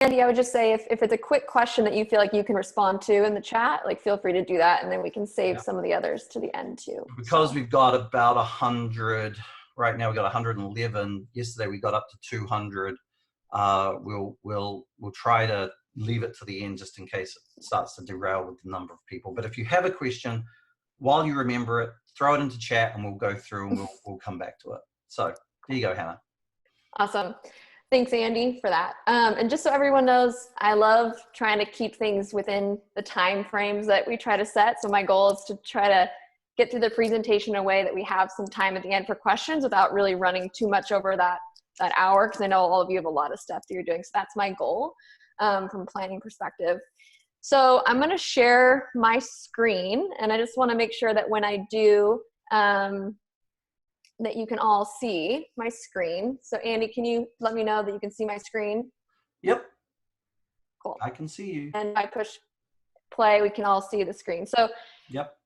Andy, I would just say if it's a quick question that you feel like you can respond to in the chat, like feel free to do that, and then we can save some of the others to the end too. Because we've got about 100 right now, we've got 111. Yesterday we got up to 200. We'll try to leave it to the end just in case it starts to derail with the number of people. But if you have a question, while you remember it, throw it into chat and we'll go through and we'll come back to it. So there you go, Hannah. Awesome. Thanks, Andy, for that. And just so everyone knows, I love trying to keep things within the time frames that we try to set. So my goal is to try to get through the presentation in a way that we have some time at the end for questions without really running too much over that hour, because I know all of you have a lot of stuff that you're doing. So that's my goal from a planning perspective. So I'm going to share my screen, and I just want to make sure that when I do, that you can all see my screen. So Andy, can you let me know that you can see my screen? Yep. Cool. I can see you. And if I push play, we can all see the screen. So, yep.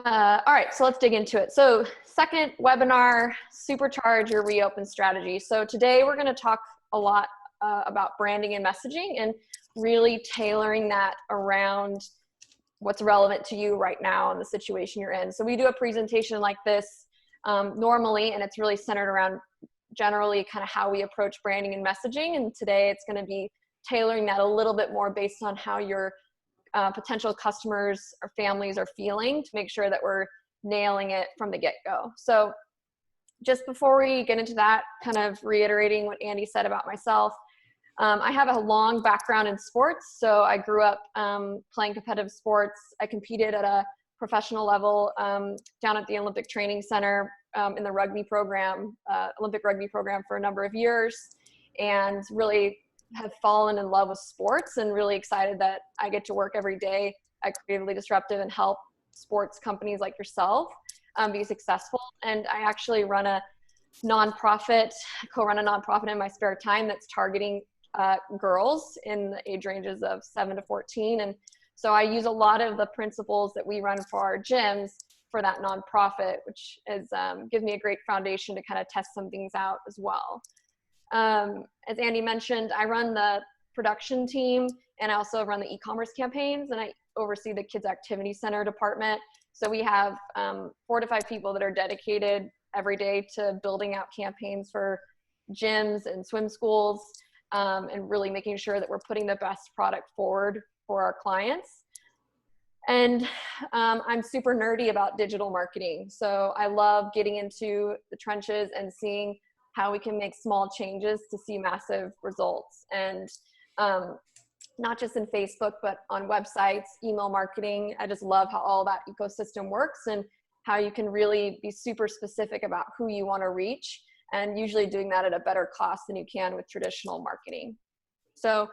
All right, so let's dig into it. So second webinar, supercharge your reopen strategy. So today we're going to talk a lot about branding and messaging and really tailoring that around what's relevant to you right now and the situation you're in. So we do a presentation like this normally, and it's really centered around generally kind of how we approach branding and messaging. And today it's going to be tailoring that a little bit more based on how your potential customers or families are feeling to make sure that we're nailing it from the get-go. So just before we get into that, kind of reiterating what Andy said about myself, I have a long background in sports. So I grew up playing competitive sports. I competed at a professional level down at the Olympic Training Center in the rugby program, Olympic rugby program for a number of years, and really have fallen in love with sports and really excited that I get to work every day at Creatively Disruptive and help sports companies like yourself be successful. And I actually run a nonprofit, co-run a nonprofit in my spare time that's targeting girls in the age ranges of 7 to 14. And so I use a lot of the principles that we run for our gyms for that nonprofit, which is gives me a great foundation to kind of test some things out as well. As Andy mentioned, I run the production team and I also run the e-commerce campaigns, and I oversee the Kids Activity Center department. So we have 4 to 5 people that are dedicated every day to building out campaigns for gyms and swim schools, and really making sure that we're putting the best product forward for our clients. And I'm super nerdy about digital marketing. So I love getting into the trenches and seeing how we can make small changes to see massive results. And not just in Facebook, but on websites, email marketing. I just love how all that ecosystem works and how you can really be super specific about who you want to reach, and usually doing that at a better cost than you can with traditional marketing. So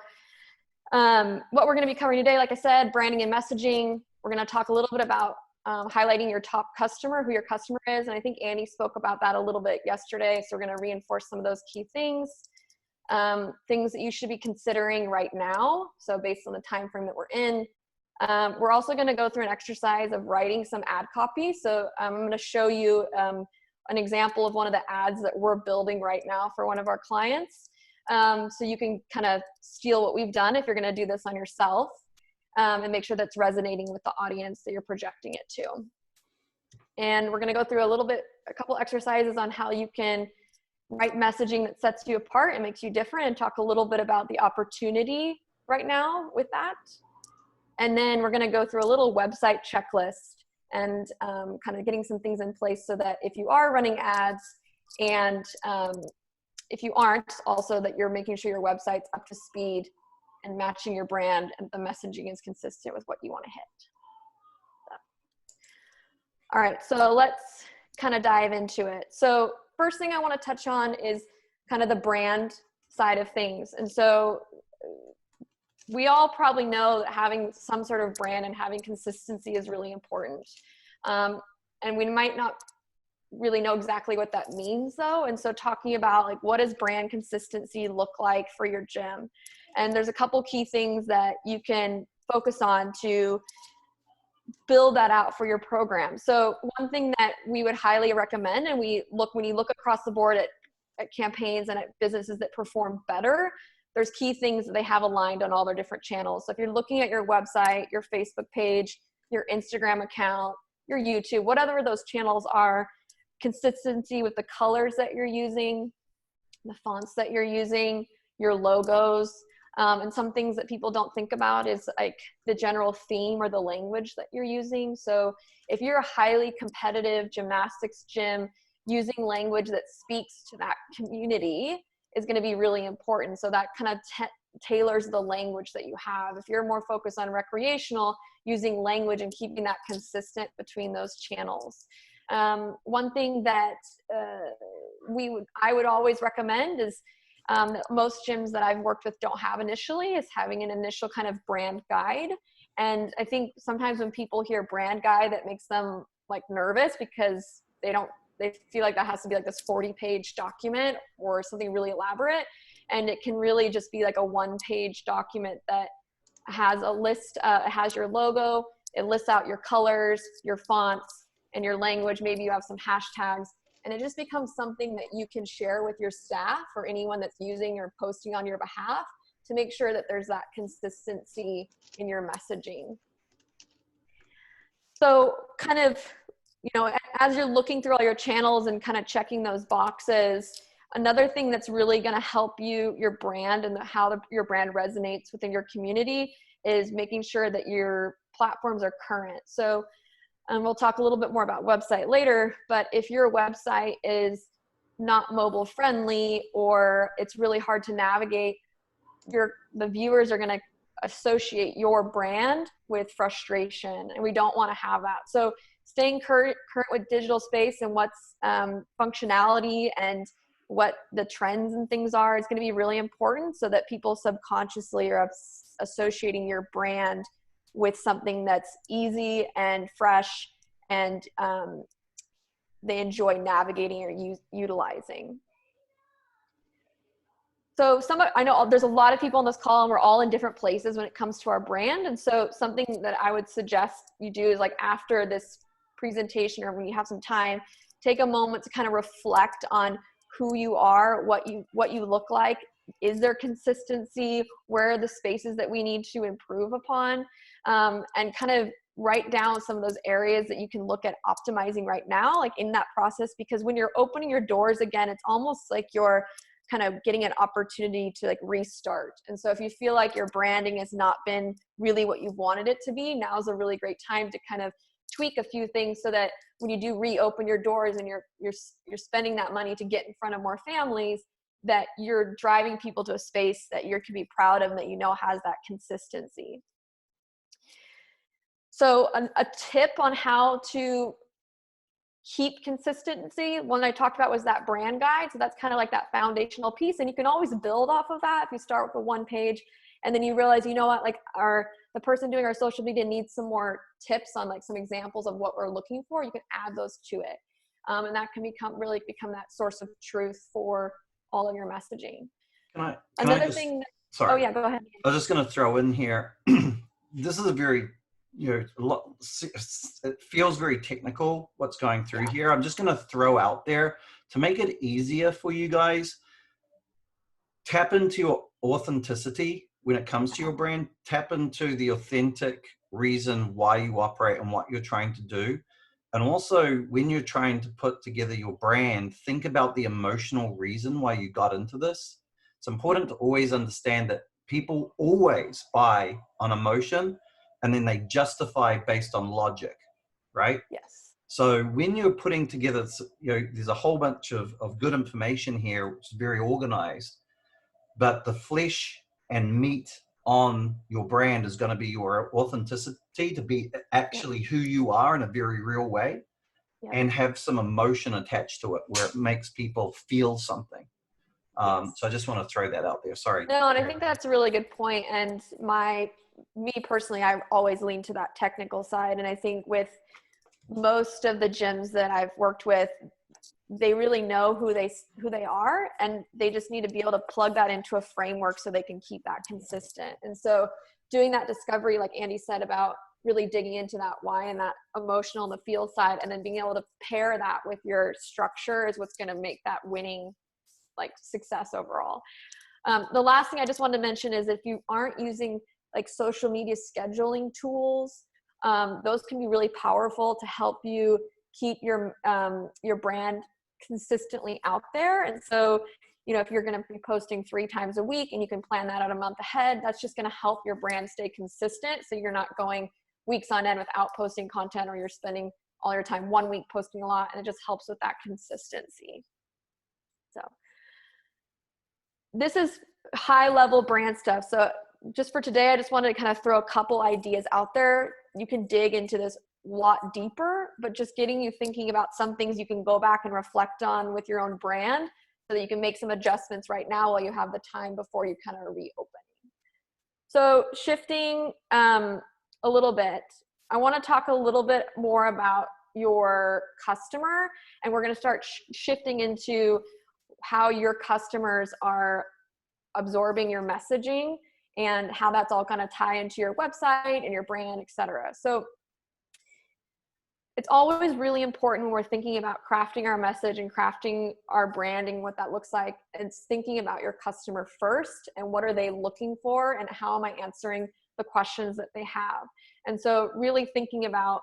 what we're going to be covering today, like I said, branding and messaging. We're going to talk a little bit about highlighting your top customer, who your customer is. And I think Andy spoke about that a little bit yesterday. So we're going to reinforce some of those key things, things that you should be considering right now. So based on the time frame that we're in, we're also going to go through an exercise of writing some ad copy. So I'm going to show you an example of one of the ads that we're building right now for one of our clients. So you can kind of steal what we've done if you're going to do this on yourself, and make sure that's resonating with the audience that you're projecting it to. And we're going to go through a couple exercises on how you can write messaging that sets you apart and makes you different, and talk a little bit about the opportunity right now with that. And then we're going to go through a little website checklist and kind of getting some things in place so that if you are running ads, and if you aren't, also that you're making sure your website's up to speed and matching your brand and the messaging is consistent with what you want to hit. So. All right, so let's kind of dive into it. So first thing I want to touch on is kind of the brand side of things. And so we all probably know that having some sort of brand and having consistency is really important. And we might not really know exactly what that means though. And so talking about like, what does brand consistency look like for your gym? And there's a couple key things that you can focus on to build that out for your program. So one thing that we would highly recommend, and when you look across the board at campaigns and at businesses that perform better, there's key things that they have aligned on all their different channels. So if you're looking at your website, your Facebook page, your Instagram account, your YouTube, whatever those channels are, consistency with the colors that you're using, the fonts that you're using, your logos, and some things that people don't think about is like the general theme or the language that you're using. So if you're a highly competitive gymnastics gym, using language that speaks to that community is going to be really important. So that kind of tailors the language that you have. If you're more focused on recreational, using language and keeping that consistent between those channels. One thing that I would always recommend is that most gyms that I've worked with don't have initially is having an initial kind of brand guide. And I think sometimes when people hear brand guide, that makes them like nervous because they feel like that has to be like this 40-page document or something really elaborate. And it can really just be like a one-page document that has a list, it has your logo, it lists out your colors, your fonts, and your language. Maybe you have some hashtags, and it just becomes something that you can share with your staff or anyone that's using or posting on your behalf to make sure that there's that consistency in your messaging. So kind of, as you're looking through all your channels and kind of checking those boxes, another thing that's really going to help your brand and how your brand resonates within your community is making sure that your platforms are current. So, and we'll talk a little bit more about website later, but if your website is not mobile friendly or it's really hard to navigate, the viewers are going to associate your brand with frustration, and we don't want to have that. So staying current with digital space and what's functionality and what the trends and things are is going to be really important so that people subconsciously are associating your brand with something that's easy and fresh and they enjoy navigating or utilizing. So I know there's a lot of people on this call and we're all in different places when it comes to our brand. And so something that I would suggest you do is like after this presentation or when you have some time, take a moment to kind of reflect on who you are, what you look like. Is there consistency? Where are the spaces that we need to improve upon? And kind of write down some of those areas that you can look at optimizing right now, like in that process, because when you're opening your doors again, it's almost like you're kind of getting an opportunity to like restart. And so if you feel like your branding has not been really what you wanted it to be, now is a really great time to kind of tweak a few things so that when you do reopen your doors and you're spending that money to get in front of more families, that you're driving people to a space that you can be proud of and that has that consistency. So a tip on how to keep consistency, one I talked about was that brand guide. So that's kind of like that foundational piece, and you can always build off of that if you start with a one page and then you realize, like the person doing our social media needs some more tips on like some examples of what we're looking for. You can add those to it. And that can become that source of truth for all of your messaging. Sorry. Oh yeah, go ahead. I was just going to throw in here, this is a very, it feels very technical what's going through here. I'm just going to throw out there to make it easier for you guys. Tap into your authenticity when it comes to your brand. Tap into the authentic reason why you operate and what you're trying to do. And also when you're trying to put together your brand, think about the emotional reason why you got into this. It's important to always understand that people always buy on emotion and then they justify based on logic, right? Yes. So when you're putting together, there's a whole bunch of good information here, which is very organized, but the flesh and meat on your brand is going to be your authenticity, to be actually who you are in a very real way, and have some emotion attached to it where it makes people feel something. So I just want to throw that out there. Sorry. No, and I think that's a really good point. And me personally, I always lean to that technical side. And I think with most of the gyms that I've worked with, they really know who they are, and they just need to be able to plug that into a framework so they can keep that consistent. And so doing that discovery, like Andy said, about really digging into that why and that emotional and the feel side, and then being able to pair that with your structure is what's going to make that winning like success overall. The last thing I just wanted to mention is if you aren't using like social media scheduling tools, those can be really powerful to help you keep your brand consistently out there. And so, you know, if you're going to be posting 3 times a week and you can plan that out a month ahead, that's just going to help your brand stay consistent. So you're not going weeks on end without posting content, or you're spending all your time one week posting a lot, and it just helps with that consistency. So this is high level brand stuff. So just for today, I just wanted to kind of throw a couple ideas out there. You can dig into this a lot deeper, but just getting you thinking about some things you can go back and reflect on with your own brand so that you can make some adjustments right now while you have the time before you kind of reopen. So shifting a little bit, I want to talk a little bit more about your customer, and we're going to start shifting into how your customers are absorbing your messaging and how that's all going to tie into your website and your brand, etc. So it's always really important when we're thinking about crafting our message and crafting our branding, what that looks like. It's thinking about your customer first and what are they looking for and how am I answering the questions that they have. And so really thinking about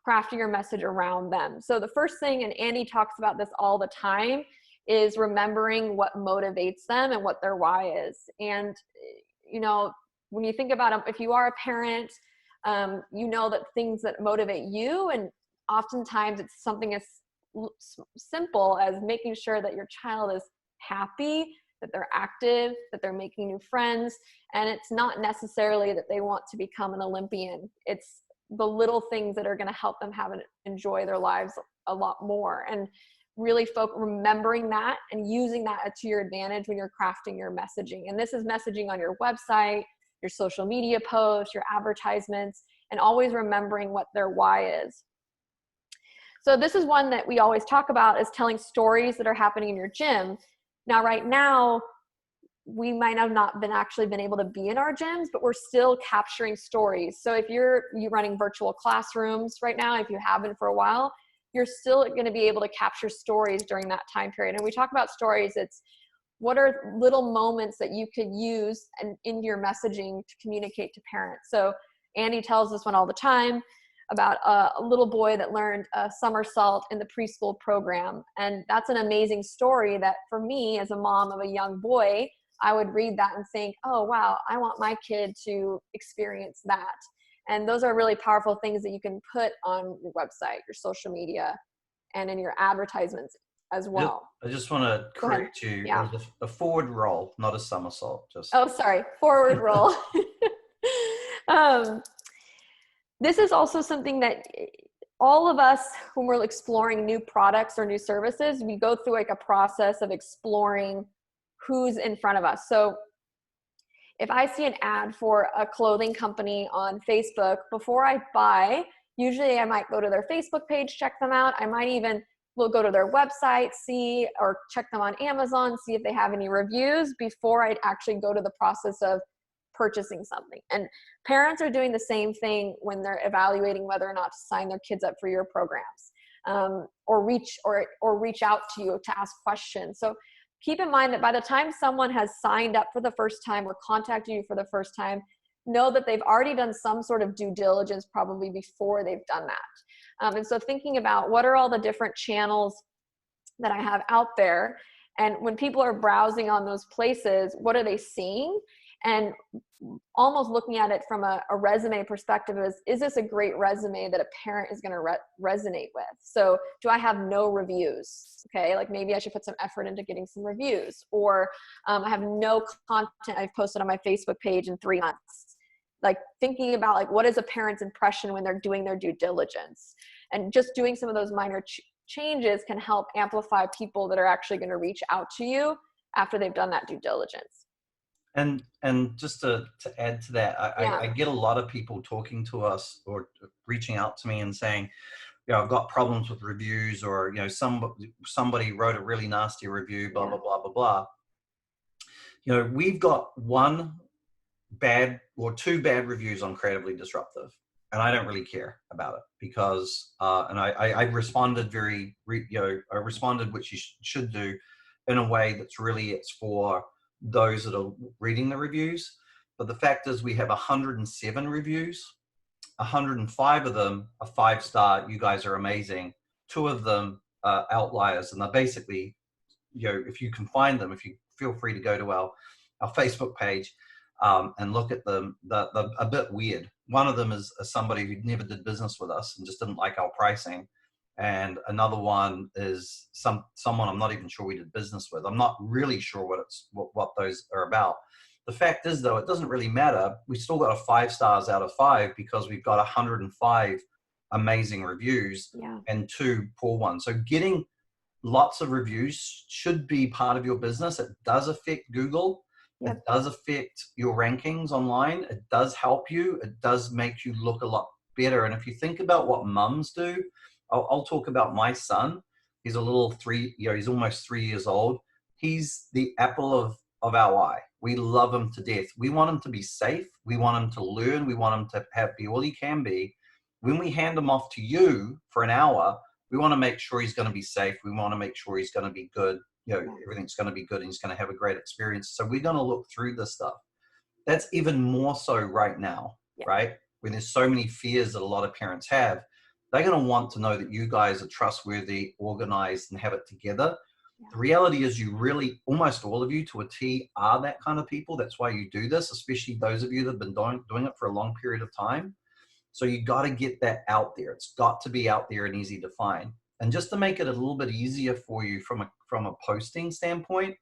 crafting your message around them. So the first thing, and Andy talks about this all the time, is remembering what motivates them and what their why is. And, you know, when you think about it, if you are a parent, you know that things that motivate you, and oftentimes it's something as simple as making sure that your child is happy, that they're active, that they're making new friends. And it's not necessarily that they want to become an Olympian. It's the little things that are going to help them enjoy their lives a lot more. And really remembering that and using that to your advantage when you're crafting your messaging. And this is messaging on your website, your social media posts, your advertisements, and always remembering what their why is. So this is one that we always talk about, is telling stories that are happening in your gym. Now, right now, we might have not been able to be in our gyms, but we're still capturing stories. So if you're running virtual classrooms right now, if you haven't for a while, you're still going to be able to capture stories during that time period. And we talk about stories, it's what are little moments that you could use in your messaging to communicate to parents. So Andy tells this one all the time about a little boy that learned a somersault in the preschool program. And that's an amazing story that for me as a mom of a young boy, I would read that and think, oh, wow, I want my kid to experience that. And those are really powerful things that you can put on your website, your social media, and in your advertisements as well. I just want to correct you. Yeah. It was a forward roll, not a somersault. Oh, sorry, forward roll. This is also something that all of us, when we're exploring new products or new services, we go through like a process of exploring who's in front of us. So if I see an ad for a clothing company on Facebook, before I buy, usually I might go to their Facebook page, check them out. I might even go to their website, see, or check them on Amazon, see if they have any reviews before I actually go to the process of purchasing something. And parents are doing the same thing when they're evaluating whether or not to sign their kids up for your programs, or reach out to you to ask questions. So keep in mind that by the time someone has signed up for the first time or contacted you for the first time, know that they've already done some sort of due diligence probably before they've done that. And so thinking about what are all the different channels that I have out there, and when people are browsing on those places, what are they seeing? And almost looking at it from a resume perspective is this a great resume that a parent is going to resonate with? So do I have no reviews? Okay, like maybe I should put some effort into getting some reviews. Or I have no content I've posted on my Facebook page in 3 months. Like thinking about like what is a parent's impression when they're doing their due diligence? And just doing some of those minor changes can help amplify people that are actually going to reach out to you after they've done that due diligence. And just to add to that, I get a lot of people talking to us or reaching out to me and saying, you know, I've got problems with reviews, or, you know, somebody wrote a really nasty review, blah, blah, blah, blah, blah. You know, we've got 1 bad or 2 bad reviews on Creatively Disruptive, and I don't really care about it because, and I responded I responded, which you should do, in a way that's really, it's for those that are reading the reviews. But the fact is we have 107 reviews. 105 of them are 5-star. You guys are amazing. 2 of them are outliers, and they're basically, you know, if you can find them, if you feel free to go to our Facebook page and look at them, they're a bit weird. One of them is somebody who never did business with us and just didn't like our pricing. And another one is someone I'm not even sure we did business with. I'm not really sure what those are about. The fact is, though, it doesn't really matter. We still got a 5 stars out of 5 because we've got 105 amazing reviews and 2 poor ones. So getting lots of reviews should be part of your business. It does affect Google. It does affect your rankings online. It does help you. It does make you look a lot better. And if you think about what mums do, I'll talk about my son. He's a little he's almost 3 years old. He's the apple of our eye. We love him to death. We want him to be safe. We want him to learn. We want him to be all he can be. When we hand him off to you for an hour, we want to make sure he's going to be safe. We want to make sure he's going to be good. You know, everything's going to be good and he's going to have a great experience. So we're going to look through this stuff. That's even more so right now, right? When there's so many fears that a lot of parents have, they're going to want to know that you guys are trustworthy, organized, and have it together. The reality is you really, almost all of you to a T, are that kind of people. That's why you do this, especially those of you that have been doing it for a long period of time. So you got to get that out there. It's got to be out there and easy to find. And just to make it a little bit easier for you from a posting standpoint,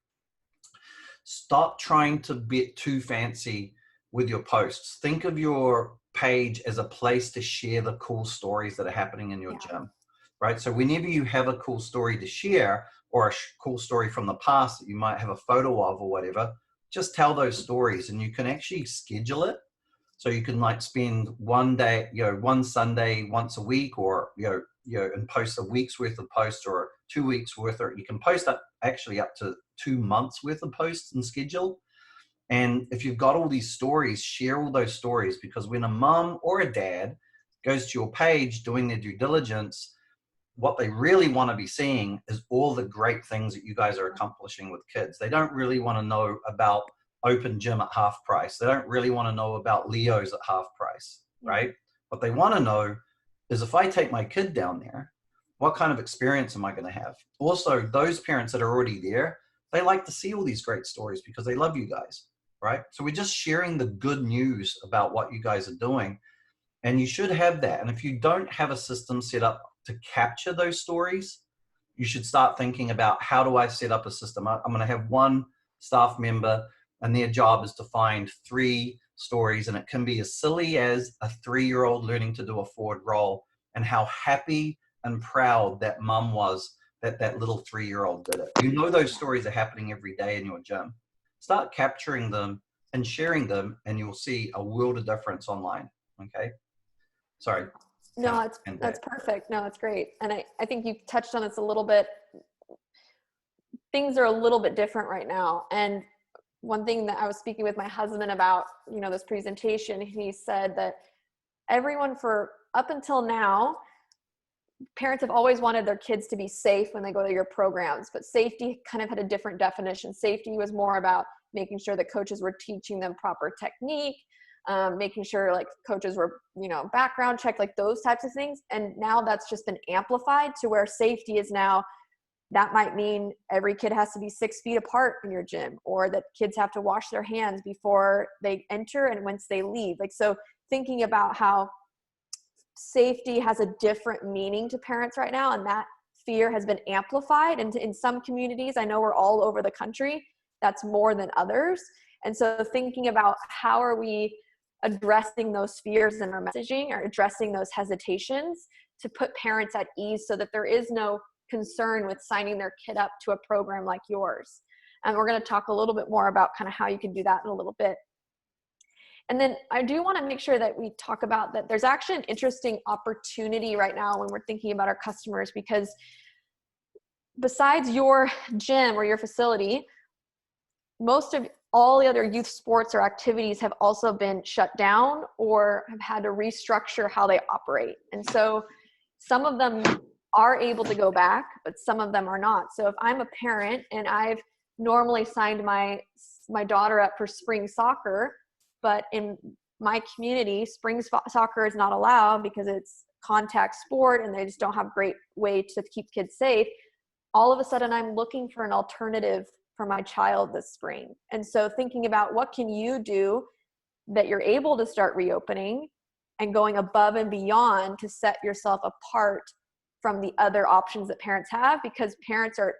stop trying to get too fancy with your posts. Think of your page as a place to share the cool stories that are happening in your gym, right? So whenever you have a cool story to share or a cool story from the past that you might have a photo of or whatever, just tell those stories, and you can actually schedule it. So you can like spend one day, one Sunday once a week, or, and post a week's worth of posts or 2 weeks worth, or you can post up to 2 months worth of posts and schedule. And if you've got all these stories, share all those stories, because when a mom or a dad goes to your page doing their due diligence, what they really want to be seeing is all the great things that you guys are accomplishing with kids. They don't really want to know about open gym at half price. They don't really want to know about Leo's at half price, right? What they want to know is, if I take my kid down there, what kind of experience am I going to have? Also, those parents that are already there, they like to see all these great stories because they love you guys, right? So we're just sharing the good news about what you guys are doing, and you should have that. And if you don't have a system set up to capture those stories, you should start thinking about, how do I set up a system? I'm going to have one staff member, and their job is to find 3 stories, and it can be as silly as a 3-year-old learning to do a forward roll and how happy and proud that mum was that that little 3-year-old did it. You know, those stories are happening every day in your gym. Start capturing them and sharing them, and you'll see a world of difference online. Okay. Sorry. No, that's perfect. No, it's great. And I think you touched on this a little bit. Things are a little bit different right now. And one thing that I was speaking with my husband about, this presentation, he said that everyone up until now, parents have always wanted their kids to be safe when they go to your programs, but safety kind of had a different definition. Safety was more about making sure that coaches were teaching them proper technique, making sure like coaches were, background check, like those types of things. And now that's just been amplified to where safety is now, that might mean every kid has to be 6 feet apart in your gym, or that kids have to wash their hands before they enter and once they leave. Like, so thinking about how safety has a different meaning to parents right now, and that fear has been amplified. And in some communities, I know we're all over the country, that's more than others. And so thinking about how are we addressing those fears in our messaging, or addressing those hesitations to put parents at ease, so that there is no concern with signing their kid up to a program like yours. And we're going to talk a little bit more about kind of how you can do that in a little bit. And then I do want to make sure that we talk about that there's actually an interesting opportunity right now when we're thinking about our customers, because besides your gym or your facility, most of all the other youth sports or activities have also been shut down or have had to restructure how they operate. And so some of them are able to go back, but some of them are not. So if I'm a parent and I've normally signed my my daughter up for spring soccer, but in my community, spring soccer is not allowed because it's contact sport and they just don't have great way to keep kids safe. All of a sudden I'm looking for an alternative for my child this spring. And so thinking about what can you do that you're able to start reopening and going above and beyond to set yourself apart from the other options that parents have, because parents are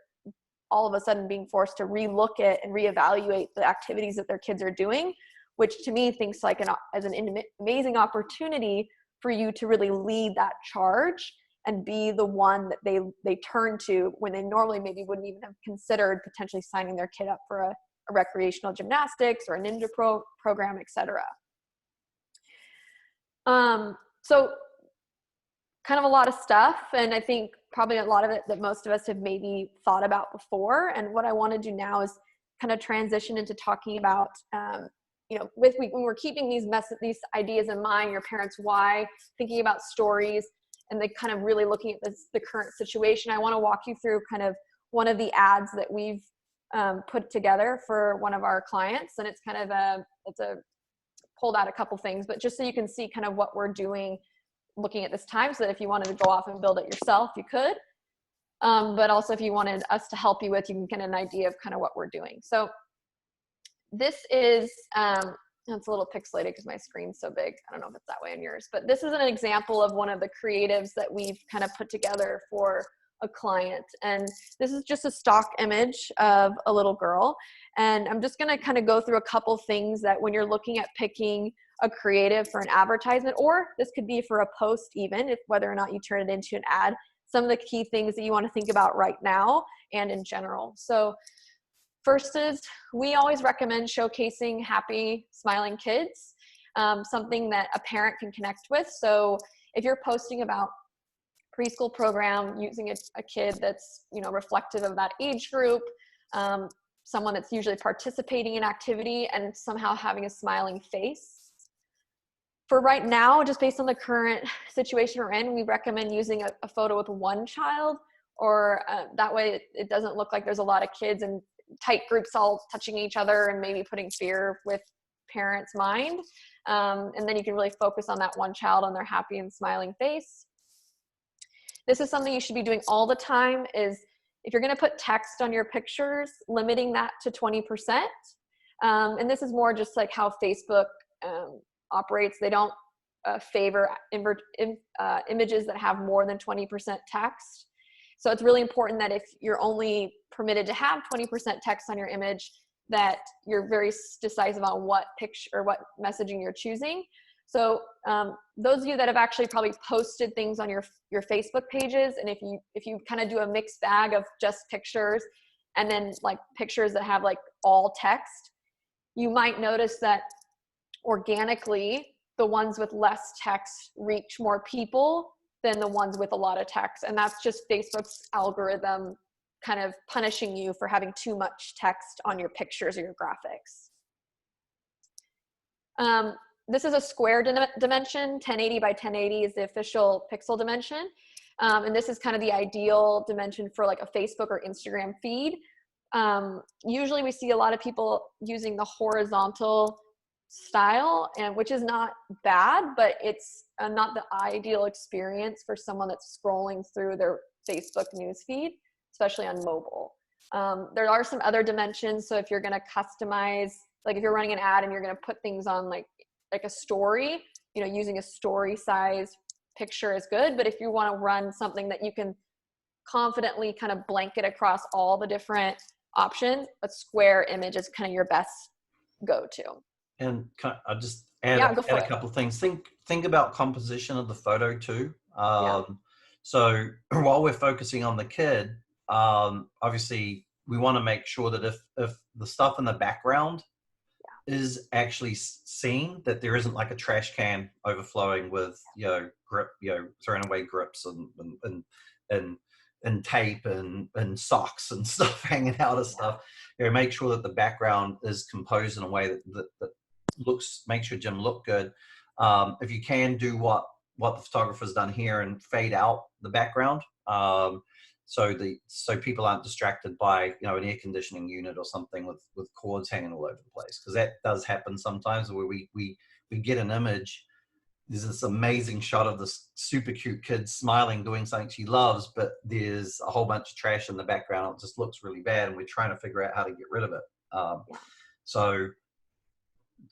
all of a sudden being forced to relook at and reevaluate the activities that their kids are doing, which to me thinks like as an amazing opportunity for you to really lead that charge and be the one that they turn to when they normally maybe wouldn't even have considered potentially signing their kid up for a recreational gymnastics or a ninja program, etc. So kind of a lot of stuff, and I think probably a lot of it that most of us have maybe thought about before. And what I want to do now is kind of transition into talking about, when we're keeping these ideas in mind, your parents' why, thinking about stories, and they kind of really looking at the current situation. I want to walk you through kind of one of the ads that we've put together for one of our clients, and it's kind of pulled out a couple things, but just so you can see kind of what we're doing looking at this time, so that if you wanted to go off and build it yourself, you could. But also if you wanted us to help you with, you can get an idea of kind of what we're doing. So this is, it's a little pixelated because my screen's so big. I don't know if it's that way on yours, but this is an example of one of the creatives that we've kind of put together for a client. And this is just a stock image of a little girl. And I'm just going to kind of go through a couple things that when you're looking at picking a creative for an advertisement, or this could be for a post even, if whether or not you turn it into an ad, some of the key things that you want to think about right now and in general. So first is, we always recommend showcasing happy, smiling kids, something that a parent can connect with. So if you're posting about preschool program, using a kid that's, reflective of that age group, someone that's usually participating in activity and somehow having a smiling face. For right now, just based on the current situation we're in, we recommend using a photo with one child, or that way it doesn't look like there's a lot of kids and tight groups all touching each other and maybe putting fear with parents' mind. And then you can really focus on that one child on their happy and smiling face. This is something you should be doing all the time, is if you're going to put text on your pictures, limiting that to 20%. And this is more just like how Facebook operates. They don't favor images that have more than 20% text. So it's really important that if you're only permitted to have 20% text on your image, that you're very decisive on what picture or what messaging you're choosing. So those of you that have actually probably posted things on your Facebook pages, and if you kind of do a mixed bag of just pictures and then like pictures that have like all text, you might notice that organically the ones with less text reach more people than the ones with a lot of text. And that's just Facebook's algorithm kind of punishing you for having too much text on your pictures or your graphics. This is a square dimension. 1080 by 1080 is the official pixel dimension. And this is kind of the ideal dimension for like a Facebook or Instagram feed. Usually we see a lot of people using the horizontal style, and which is not bad, but it's not the ideal experience for someone that's scrolling through their Facebook newsfeed, especially on mobile. There are some other dimensions. So if you're going to customize, like if you're running an ad and you're going to put things on like a story, using a story size picture is good. But if you want to run something that you can confidently kind of blanket across all the different options, a square image is kind of your best go-to. And I'll just add a couple of things. Think about composition of the photo too. So while we're focusing on the kid, obviously we want to make sure that if the stuff in the background is actually seen, that there isn't like a trash can overflowing with thrown away grips and tape and socks and stuff hanging out of stuff. Make sure that the background is composed in a way that makes your gym look good. If you can do what the photographer's done here and fade out the background, so so people aren't distracted by, you know, an air conditioning unit or something with cords hanging all over the place, because that does happen sometimes, where we get an image. There's this amazing shot of this super cute kid smiling, doing something she loves, but there's a whole bunch of trash in the background. It just looks really bad, and we're trying to figure out how to get rid of it. So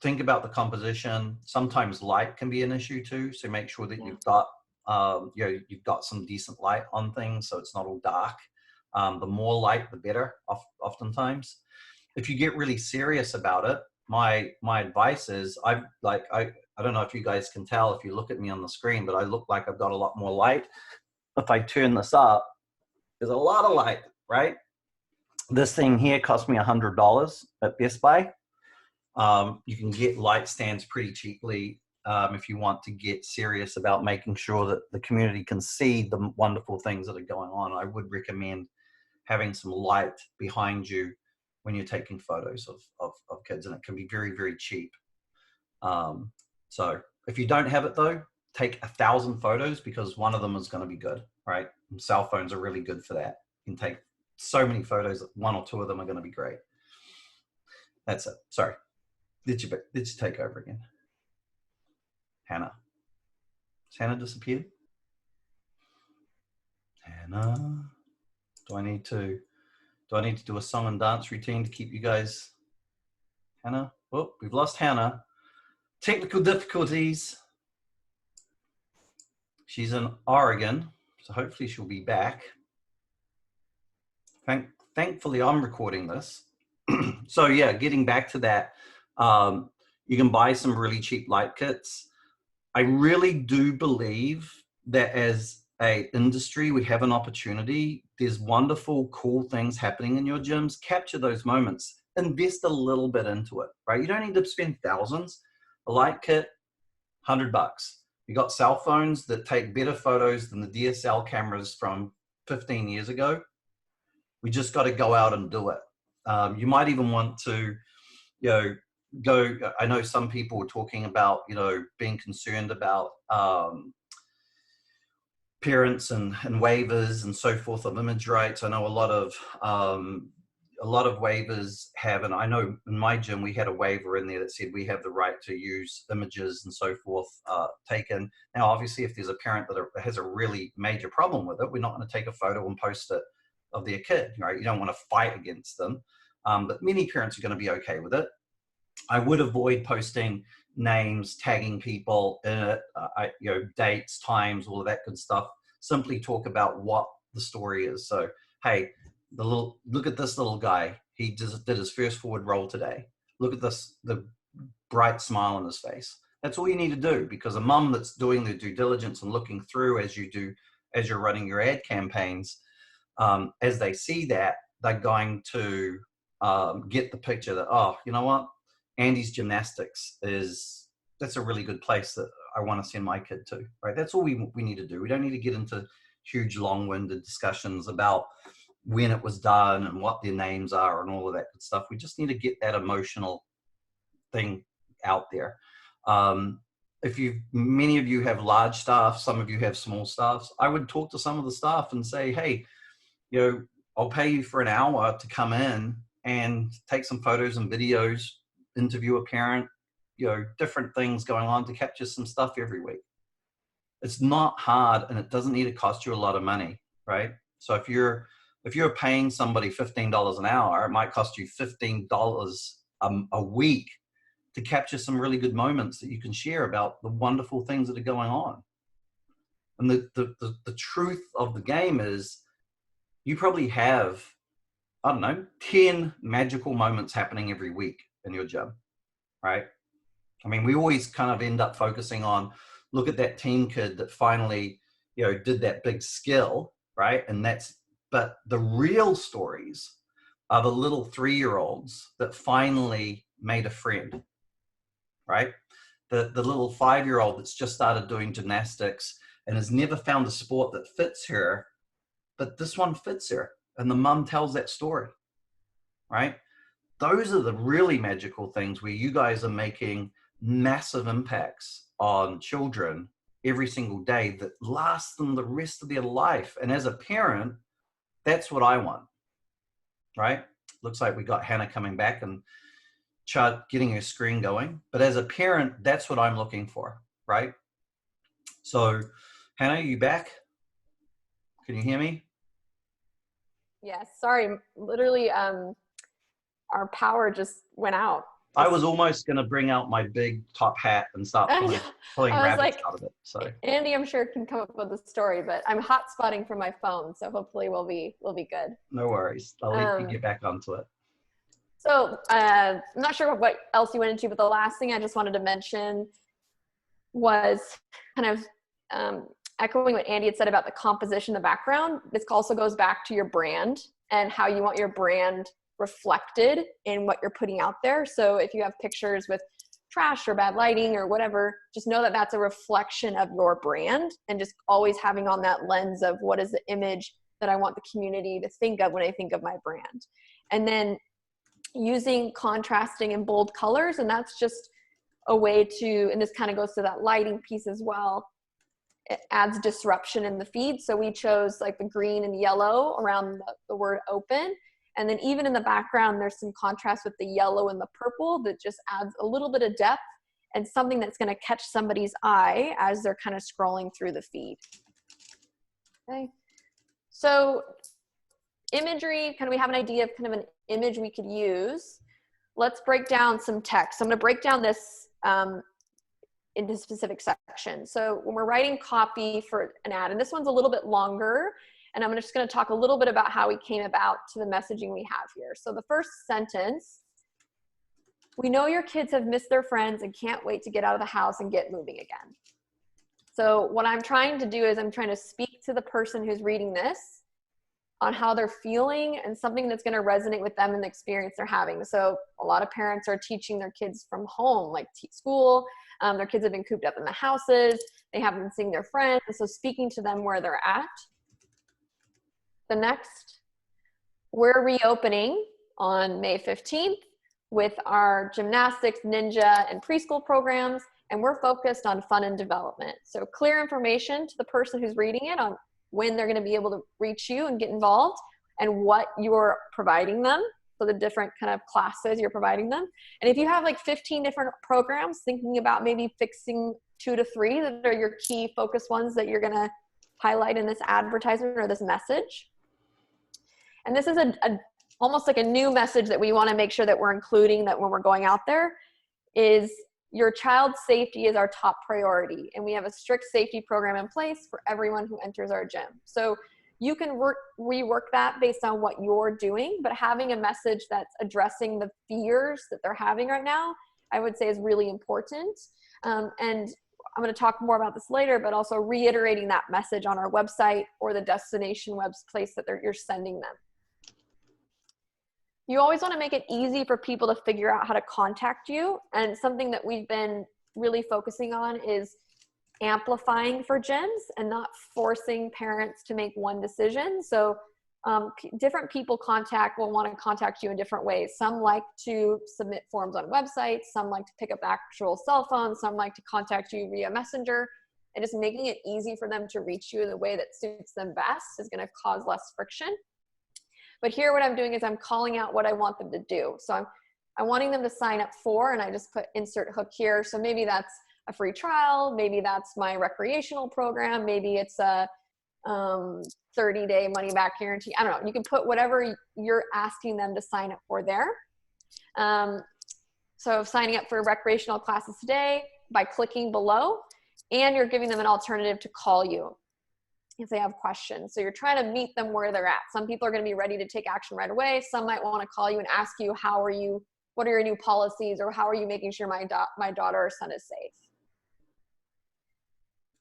think about the composition. Sometimes light can be an issue too, so make sure that you've got you know, you've got some decent light on things, so it's not all dark. The more light, the better. Oftentimes, if you get really serious about it, my advice is, I don't know if you guys can tell if you look at me on the screen, but I look like I've got a lot more light. If I turn this up, there's a lot of light, right? This thing here cost me $100 at Best Buy. You can get light stands pretty cheaply if you want to get serious about making sure that the community can see the wonderful things that are going on. I would recommend having some light behind you when you're taking photos of kids, and it can be very, very cheap. So if you don't have it though, take 1,000 photos, because one of them is going to be good, right? And cell phones are really good for that. You can take so many photos that 1 or 2 of them are going to be great. That's it. Sorry. Did you take over again? Hannah. Has Hannah disappeared? Hannah. Do I need to do a song and dance routine to keep you guys? Hannah? Oh, we've lost Hannah. Technical difficulties. She's in Oregon, so hopefully she'll be back. Thankfully, I'm recording this. So yeah, getting back to that, you can buy some really cheap light kits. I really do believe that as an industry, we have an opportunity. There's wonderful, cool things happening in your gyms. Capture those moments. Invest a little bit into it, right? You don't need to spend thousands. A light kit, $100. You got cell phones that take better photos than the DSL cameras from 15 years ago. We just got to go out and do it. You might even want to, you know, go. I know some people were talking about, you know, being concerned about parents and waivers and so forth of image rights. I know a lot of waivers have, and I know in my gym we had a waiver in there that said we have the right to use images and so forth taken. Now, obviously, if there's a parent that has a really major problem with it, we're not going to take a photo and post it of their kid, right? You don't want to fight against them, but many parents are going to be okay with it. I would avoid posting names, tagging people in it, you know, dates, times, all of that good stuff. Simply talk about what the story is. So, hey, look at this little guy. He just did his first forward roll today. Look at this, the bright smile on his face. That's all you need to do, because a mum that's doing their due diligence and looking through as you're running your ad campaigns, as they see that, they're going to get the picture that, oh, you know what? Andy's Gymnastics that's a really good place that I want to send my kid to, right? That's all we need to do. We don't need to get into huge long-winded discussions about when it was done and what their names are and all of that good stuff. We just need to get that emotional thing out there. Many of you have large staff, some of you have small staffs. I would talk to some of the staff and say, hey, you know, I'll pay you for an hour to come in and take some photos and videos, interview a parent, you know, different things going on to capture some stuff every week. It's not hard, and it doesn't need to cost you a lot of money, right? So if you're paying somebody $15 an hour, it might cost you $15 a week to capture some really good moments that you can share about the wonderful things that are going on. And the truth of the game is, you probably have, I don't know, 10 magical moments happening every week in your gym, right? I mean, we always kind of end up focusing on, look at that teen kid that finally, you know, did that big skill, right? But the real stories are the little 3-year-olds that finally made a friend, right? The little 5-year-old that's just started doing gymnastics and has never found a sport that fits her, but this one fits her, and the mum tells that story, right? Those are the really magical things where you guys are making massive impacts on children every single day that last them the rest of their life. And as a parent, That's what I want, right? Looks like we got Hannah coming back and getting her screen going. But as a parent, that's what I'm looking for, right? So, Hannah, are you back? Can you hear me? Yes, sorry, literally, our power just went out. I was almost going to bring out my big top hat and start pulling I was rabbits like, out of it. So Andy, I'm sure can come up with a story, but I'm hotspotting from my phone, so hopefully we'll be good. no worries. I'll let you get back onto it. So I'm not sure what else you went into, but the last thing I just wanted to mention was kind of echoing what Andy had said about the composition, the background. This also goes back to your brand and how you want your brand reflected in what you're putting out there. So if you have pictures with trash or bad lighting or whatever, just know that that's a reflection of your brand, and just always having on that lens of what is the image that I want the community to think of when I think of my brand. And then using contrasting and bold colors, and that's just a way to, and this kind of goes to that lighting piece as well, it adds disruption in the feed. So we chose like the green and yellow around the word open. And then even in the background, there's some contrast with the yellow and the purple that just adds a little bit of depth and something that's going to catch somebody's eye as they're kind of scrolling through the feed. Okay. So imagery, kind of, we have an idea of kind of an image we could use. Let's break down some text. So I'm going to break down this into specific sections. So when we're writing copy for an ad, and this one's a little bit longer, and I'm just going to talk a little bit about how we came about to the messaging we have here. So the first sentence, we know your kids have missed their friends and can't wait to get out of the house and get moving again. So what I'm trying to do is I'm trying to speak to the person who's reading this on how they're feeling and something that's going to resonate with them and the experience they're having. So a lot of parents are teaching their kids from home, like school. Their kids have been cooped up in the houses. They haven't been seeing their friends. So speaking to them where they're at. The next, we're reopening on May 15th with our gymnastics, ninja, and preschool programs, and we're focused on fun and development. So clear information to the person who's reading it on when they're going to be able to reach you and get involved and what you're providing them. So the different kind of classes you're providing them. And if you have like 15 different programs, thinking about maybe fixing 2 to 3 that are your key focus ones that you're going to highlight in this advertisement or this message. And this is almost like a new message that we want to make sure that we're including, that when we're going out there, is your child's safety is our top priority. And we have a strict safety program in place for everyone who enters our gym. So you can rework that based on what you're doing, but having a message that's addressing the fears that they're having right now, I would say is really important. And I'm going to talk more about this later, but also reiterating that message on our website or the destination place that you're sending them. You always want to make it easy for people to figure out how to contact you. And something that we've been really focusing on is amplifying for gyms and not forcing parents to make one decision. So different people will want to contact you in different ways. Some like to submit forms on websites. Some like to pick up the actual cell phone. Some like to contact you via Messenger. And just making it easy for them to reach you in the way that suits them best is going to cause less friction. But here what I'm doing is I'm calling out what I want them to do. So I'm wanting them to sign up for, and I just put insert hook here. So maybe that's a free trial. Maybe that's my recreational program. Maybe it's a 30-day money back guarantee. I don't know. You can put whatever you're asking them to sign up for there. So signing up for recreational classes today by clicking below, and you're giving them an alternative to call you if they have questions. So you're trying to meet them where they're at. Some people are going to be ready to take action right away. Some might want to call you and ask you, what are your new policies, or how are you making sure my daughter or son is safe?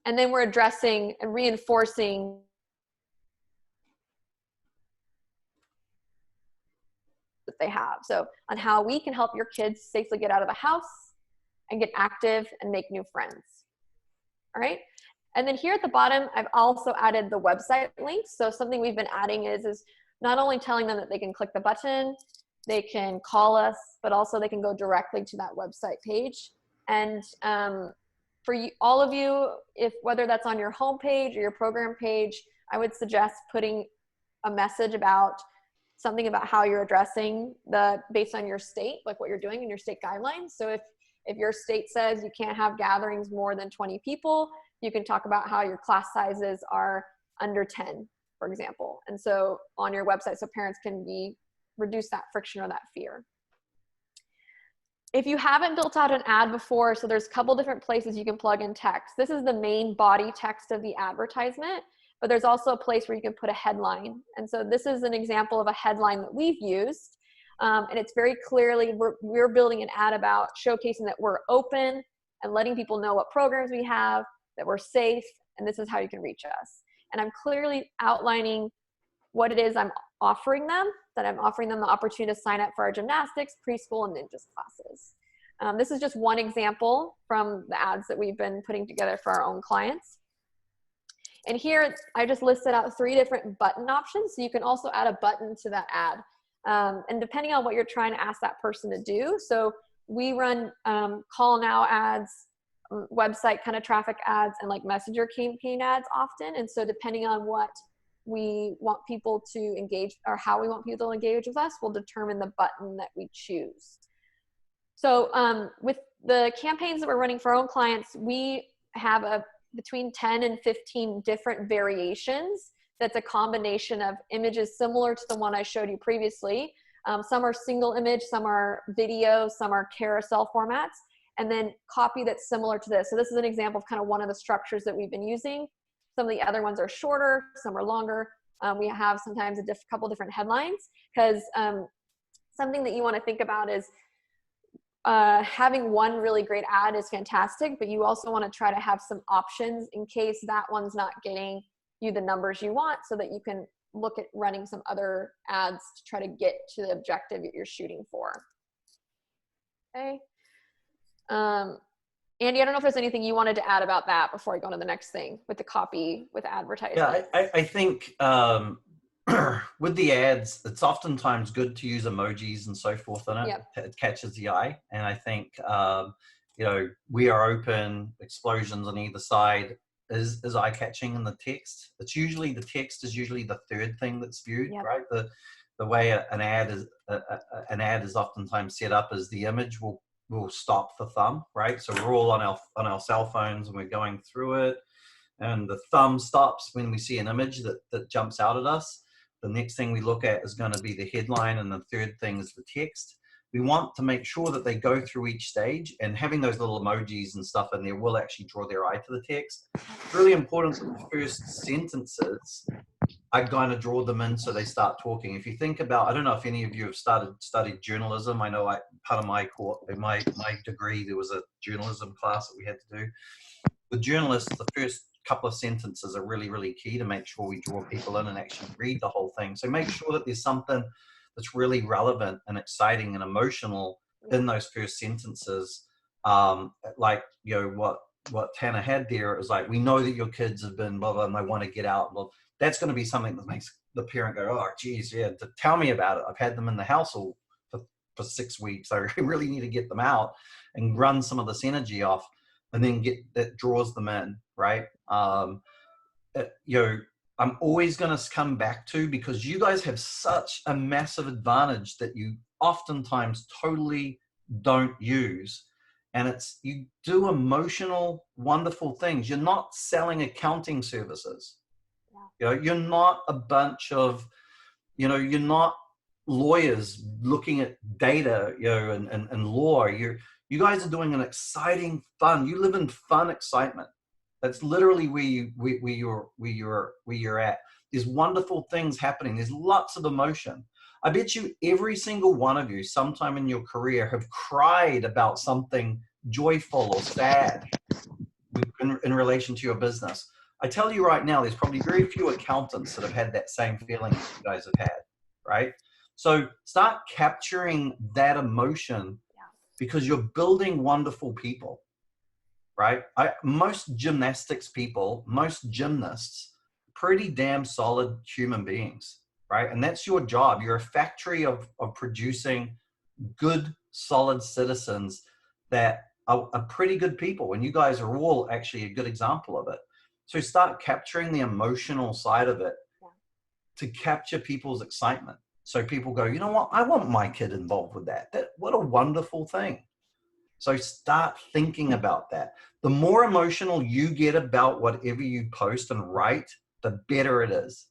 And then we're addressing and reinforcing that they have. So on how we can help your kids safely get out of the house and get active and make new friends. All right. And then here at the bottom, I've also added the website links. So something we've been adding is not only telling them that they can click the button, they can call us, but also they can go directly to that website page. And for you, all of you, whether that's on your homepage or your program page, I would suggest putting a message about something about how you're addressing based on your state, like what you're doing in your state guidelines. So if your state says you can't have gatherings more than 20 people, you can talk about how your class sizes are under 10, for example. And so on your website, so parents can reduce that friction or that fear. If you haven't built out an ad before, so there's a couple different places you can plug in text. This is the main body text of the advertisement, but there's also a place where you can put a headline. And so this is an example of a headline that we've used. And it's very clearly, we're building an ad about showcasing that we're open and letting people know what programs we have, that we're safe, and this is how you can reach us. And I'm clearly outlining what it is I'm offering them, that I'm offering them the opportunity to sign up for our gymnastics, preschool, and ninjas classes. This is just one example from the ads that we've been putting together for our own clients. And here, I just listed out 3 different button options, so you can also add a button to that ad. And depending on what you're trying to ask that person to do, so we run call now ads, website kind of traffic ads, and like messenger campaign ads often. And so depending on what we want people to engage or how we want people to engage with us will determine the button that we choose. So with the campaigns that we're running for our own clients, we have between 10 and 15 different variations. That's a combination of images similar to the one I showed you previously. Some are single image, some are video, some are carousel formats, and then copy that's similar to this. So this is an example of kind of one of the structures that we've been using. Some of the other ones are shorter, some are longer. We have sometimes a couple different headlines, because something that you want to think about is having one really great ad is fantastic, but you also want to try to have some options in case that one's not getting you the numbers you want, so that you can look at running some other ads to try to get to the objective that you're shooting for. Okay. Andy, I don't know if there's anything you wanted to add about that before I go on to the next thing with the copy, with advertising. Yeah, I think with the ads, it's oftentimes good to use emojis and so forth in it. Yep. It catches the eye. And I think, you know, we are open, explosions on either side is eye-catching in the text. It's usually, the text is usually the third thing that's viewed, yep. Right? The way an ad is oftentimes set up is the image will stop the thumb, right? So we're all on our cell phones and we're going through it, and the thumb stops when we see an image that jumps out at us. The next thing we look at is going to be the headline, and the third thing is the text. We want to make sure that they go through each stage, and having those little emojis and stuff in there will actually draw their eye to the text. It's really important that the first sentences are going to draw them in so they start talking. If you think about, I don't know if any of you have studied journalism. I know part of my degree, there was a journalism class that we had to do. With journalists, the first couple of sentences are really, really key to make sure we draw people in and actually read the whole thing. So make sure that there's something that's really relevant and exciting and emotional in those first sentences. Like, you know, what Tanner had there is like, we know that your kids have been blah, blah, and they want to get out. Well, that's going to be something that makes the parent go, oh, geez, yeah, tell me about it. I've had them in the house for 6 weeks. I really need to get them out and run some of this energy off, and then that draws them in, right? You know, I'm always going to come back to, because you guys have such a massive advantage that you oftentimes totally don't use. And it's, you do emotional, wonderful things. You're not selling accounting services. You know, you're not a bunch of, you know, you're not lawyers looking at data, you know, and law. You guys are doing an exciting fun. You live in fun excitement. That's literally where you're at. There's wonderful things happening. There's lots of emotion. I bet you every single one of you sometime in your career have cried about something joyful or sad in relation to your business. I tell you right now, there's probably very few accountants that have had that same feeling that you guys have had, right? So start capturing that emotion, because you're building wonderful people, right? Most gymnastics people, most gymnasts, pretty damn solid human beings, right? And that's your job. You're a factory of producing good, solid citizens that are pretty good people. And you guys are all actually a good example of it. So start capturing the emotional side of it to capture people's excitement. So people go, you know what? I want my kid involved with that. What a wonderful thing. So start thinking about that. The more emotional you get about whatever you post and write, the better it is,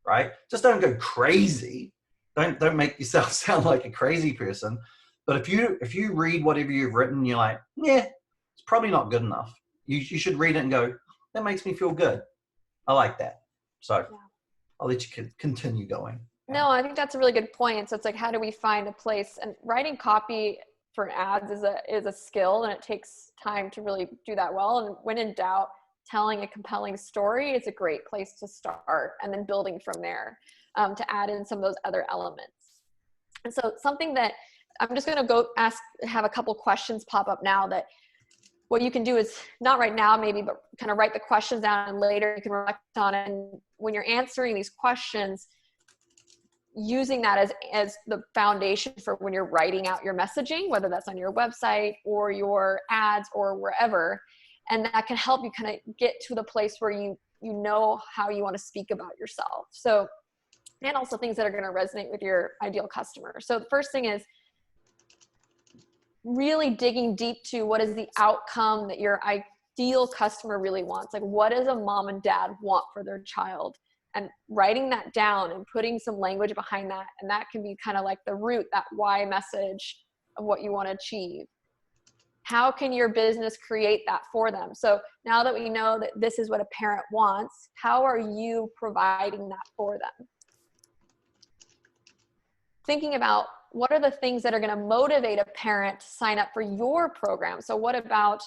right? Just don't go crazy. Don't make yourself sound like a crazy person. But if you read whatever you've written, you're like, yeah, it's probably not good enough. You should read it and go, that makes me feel good. I like that. So I'll let you continue going. No, I think that's a really good point. So it's like, how do we find a place? And writing copy for ads is a skill, and it takes time to really do that well. And when in doubt, telling a compelling story is a great place to start, and then building from there to add in some of those other elements. And so something that I'm just going to have a couple questions pop up now, that what you can do is, not right now maybe, but kind of write the questions down, and later you can reflect on it. And when you're answering these questions, using that as the foundation for when you're writing out your messaging, whether that's on your website or your ads or wherever. And that can help you kind of get to the place where you know how you want to speak about yourself. So, and also things that are going to resonate with your ideal customer. So the first thing is really digging deep to what is the outcome that your ideal customer really wants. Like, what does a mom and dad want for their child? And writing that down and putting some language behind that. And that can be kind of like the root, that why message of what you want to achieve. How can your business create that for them? So now that we know that this is what a parent wants, how are you providing that for them? Thinking about what are the things that are going to motivate a parent to sign up for your program. So what about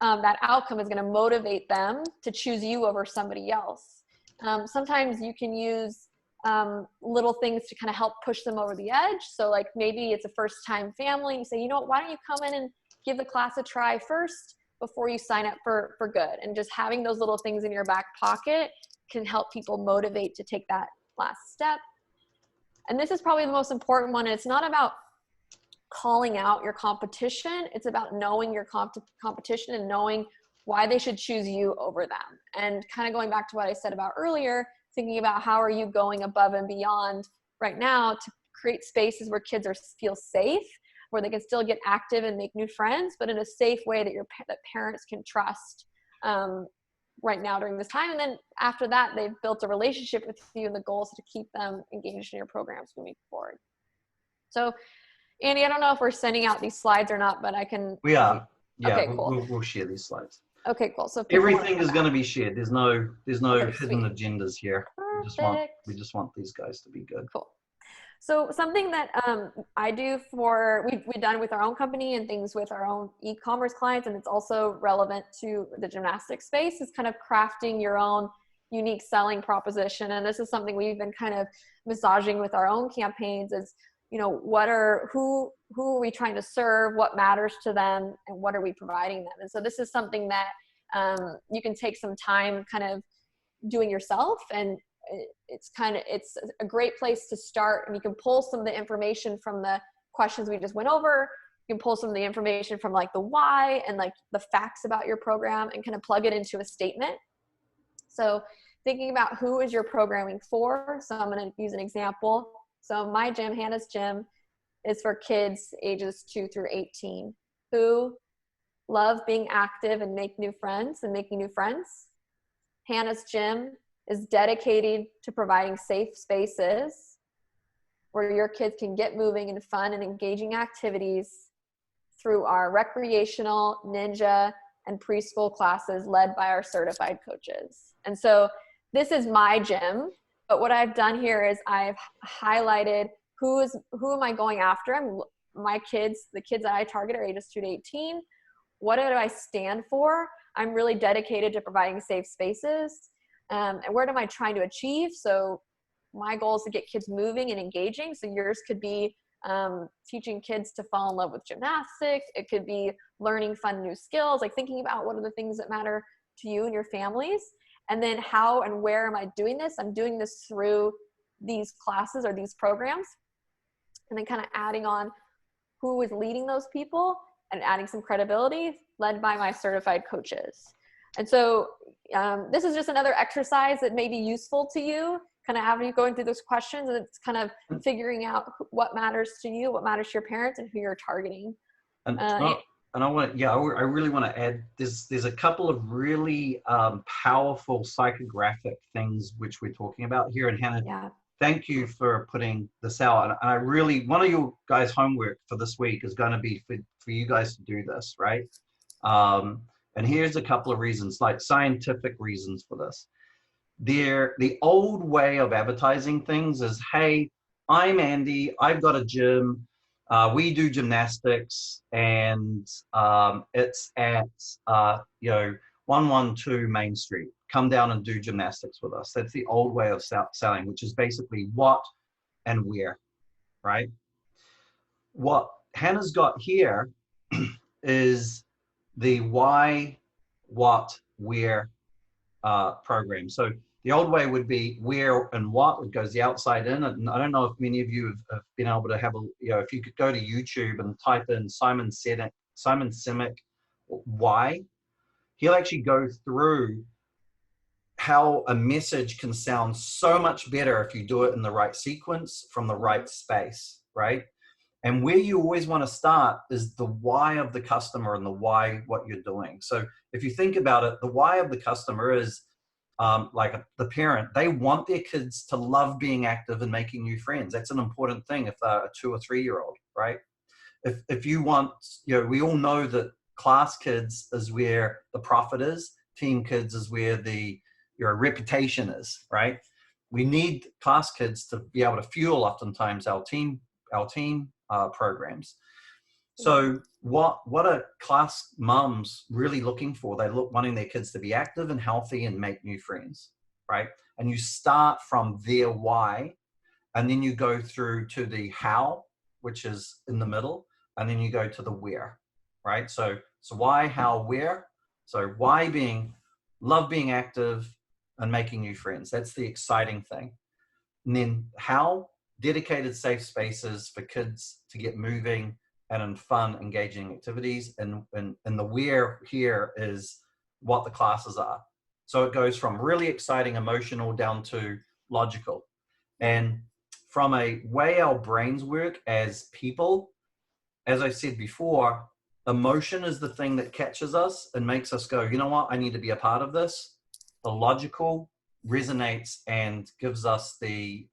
that outcome is going to motivate them to choose you over somebody else? Sometimes you can use little things to kind of help push them over the edge. So like maybe it's a first-time family. You say, you know what, why don't you come in and give the class a try first before you sign up for good? And just having those little things in your back pocket can help people motivate to take that last step. And this is probably the most important one. It's not about calling out your competition. It's about knowing your competition and knowing why they should choose you over them. And kind of going back to what I said about earlier, thinking about how are you going above and beyond right now to create spaces where kids feel safe, where they can still get active and make new friends, but in a safe way that parents can trust right now during this time. And then after that, they've built a relationship with you, and the goal is to keep them engaged in your programs moving forward. So Andy, I don't know if we're sending out these slides or not, but I can. We are. Yeah, okay, cool. We'll share these slides. Okay, cool. So everything is going to be shared. There's no okay, hidden sweet. agendas here. We just want these guys to be good. Cool. So something that I do we've done with our own company and things with our own e-commerce clients, and it's also relevant to the gymnastics space, is kind of crafting your own unique selling proposition. And this is something we've been kind of massaging with our own campaigns is, you know, who are we trying to serve, what matters to them, and what are we providing them? And so this is something that you can take some time kind of doing yourself, and it's a great place to start. And you can pull some of the information from the questions we just went over. You can pull some of the information from like the why and like the facts about your program and kind of plug it into a statement. So thinking about who is your programming for. So I'm going to use an example. So my gym, Hannah's Gym, is for kids ages 2 through 18 who love being active and making new friends. Hannah's Gym is dedicated to providing safe spaces where your kids can get moving in fun and engaging activities through our recreational, ninja, and preschool classes led by our certified coaches. And so this is my gym. But what I've done here is I've highlighted who am I going after? The kids that I target are ages 2 to 18. What do I stand for? I'm really dedicated to providing safe spaces. And what am I trying to achieve? So my goal is to get kids moving and engaging. So yours could be teaching kids to fall in love with gymnastics. It could be learning fun new skills, like thinking about what are the things that matter to you and your families. And then how and where am I doing this? I'm doing this through these classes or these programs. And then kind of adding on who is leading those people and adding some credibility, led by my certified coaches. And so this is just another exercise that may be useful to you kind of have you going through those questions, and it's kind of figuring out what matters to you, what matters to your parents, and who you're targeting. And I want to, yeah, I really want to add, there's a couple of really powerful psychographic things which we're talking about here. And Hannah, yeah. Thank you for putting this out. And I really, one of your guys' homework for this week is going to be for you guys to do this, right? And here's a couple of reasons, like scientific reasons for this. The old way of advertising things is, hey, I'm Andy, I've got a gym, we do gymnastics, and it's at 112 Main Street. Come down and do gymnastics with us. That's the old way of selling, which is basically what and where, right? What Hannah's got here is the why, what, where program. So the old way would be where and what. It goes the outside in. And I don't know if many of you have been able to have a, if you could go to YouTube and type in Simon Sinek why, he'll actually go through how a message can sound so much better if you do it in the right sequence from the right space, right? And where you always want to start is the why of the customer and the why what you're doing. So if you think about it, the why of the customer is like the parent. They want their kids to love being active and making new friends. That's an important thing if they're a 2 or 3 year old, right? If you want, we all know that class kids is where the profit is. Team kids is where your reputation is, right? We need class kids to be able to fuel oftentimes our team programs. So what are class mums really looking for? They wanting their kids to be active and healthy and make new friends, right? And you start from their why, and then you go through to the how, which is in the middle, and then you go to the where, right? So why, how, where. So why love being active and making new friends. That's the exciting thing. And then how, dedicated safe spaces for kids to get moving and in fun, engaging activities. And the where here is what the classes are. So it goes from really exciting, emotional down to logical. And from a way our brains work as people, as I said before, emotion is the thing that catches us and makes us go, you know what, I need to be a part of this. The logical resonates and gives us the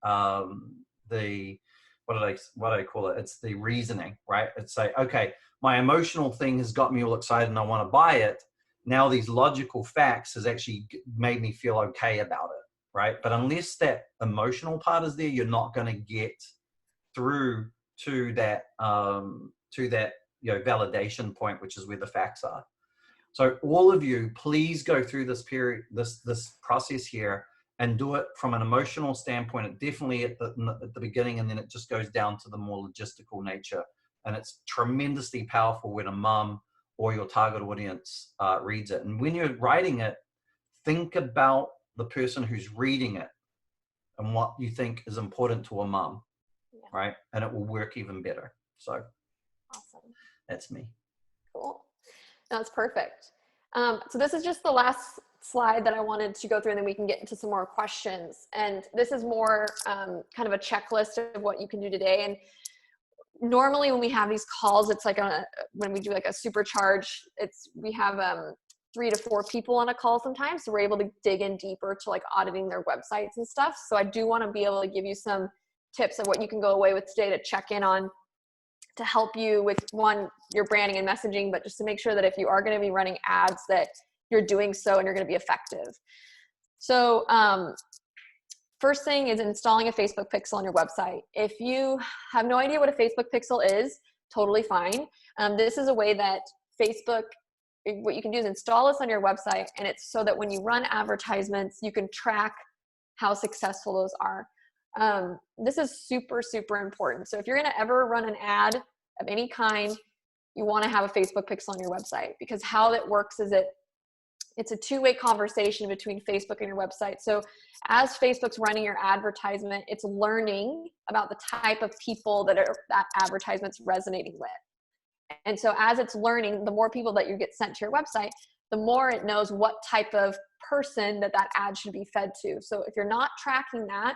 what do I call it? It's the reasoning, right? It's say, okay, my emotional thing has got me all excited and I want to buy it. Now these logical facts has actually made me feel okay about it, right? But unless that emotional part is there, you're not going to get through to that validation point, which is where the facts are. So all of you, please go through this period, this process here, and do it from an emotional standpoint, definitely at the beginning, and then it just goes down to the more logistical nature. And it's tremendously powerful when a mom or your target audience reads it. And when you're writing it, think about the person who's reading it and what you think is important to a mom, right? And it will work even better. So awesome. That's me. Cool. That's perfect. So this is just the last slide that I wanted to go through, and then we can get into some more questions. And this is more kind of a checklist of what you can do today. And normally when we have these calls, it's like when we do like a supercharge, we have 3 to 4 people on a call sometimes. So we're able to dig in deeper to like auditing their websites and stuff. So I do want to be able to give you some tips of what you can go away with today to check in on, to help you with your branding and messaging, but just to make sure that if you are going to be running ads, that you're doing so and you're going to be effective. So first thing is installing a Facebook pixel on your website. If you have no idea what a Facebook pixel is, totally fine. This is a way that Facebook, what you can do is install this on your website, and it's so that when you run advertisements, you can track how successful those are. This is super, super important. So if you're going to ever run an ad of any kind, you want to have a Facebook pixel on your website, because how that works is it's a two-way conversation between Facebook and your website. So as Facebook's running your advertisement, it's learning about the type of people that advertisement's resonating with. And so as it's learning, the more people that you get sent to your website, the more it knows what type of person that that ad should be fed to. So if you're not tracking that,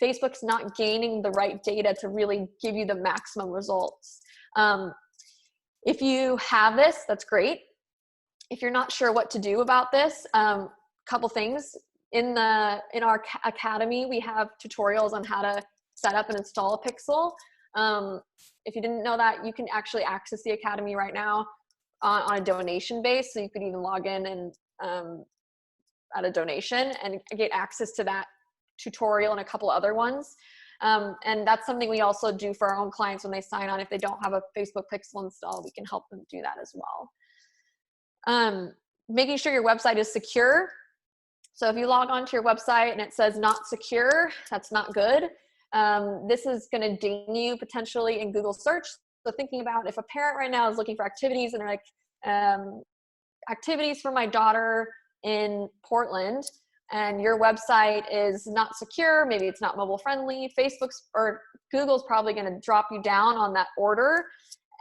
Facebook's not gaining the right data to really give you the maximum results. If you have this, that's great. If you're not sure what to do about this, couple things. In our academy, we have tutorials on how to set up and install a Pixel. If you didn't know that, you can actually access the academy right now on a donation base. So you could even log in and at a donation and get access to that tutorial and a couple other ones. And that's something we also do for our own clients when they sign on. If they don't have a Facebook Pixel installed, we can help them do that as well. Making sure your website is secure. So if you log onto your website and it says not secure, that's not good. This is going to ding you potentially in Google search. So thinking about if a parent right now is looking for activities and they're like, activities for my daughter in Portland, and your website is not secure, maybe it's not mobile friendly, Facebook's or Google's probably going to drop you down on that order.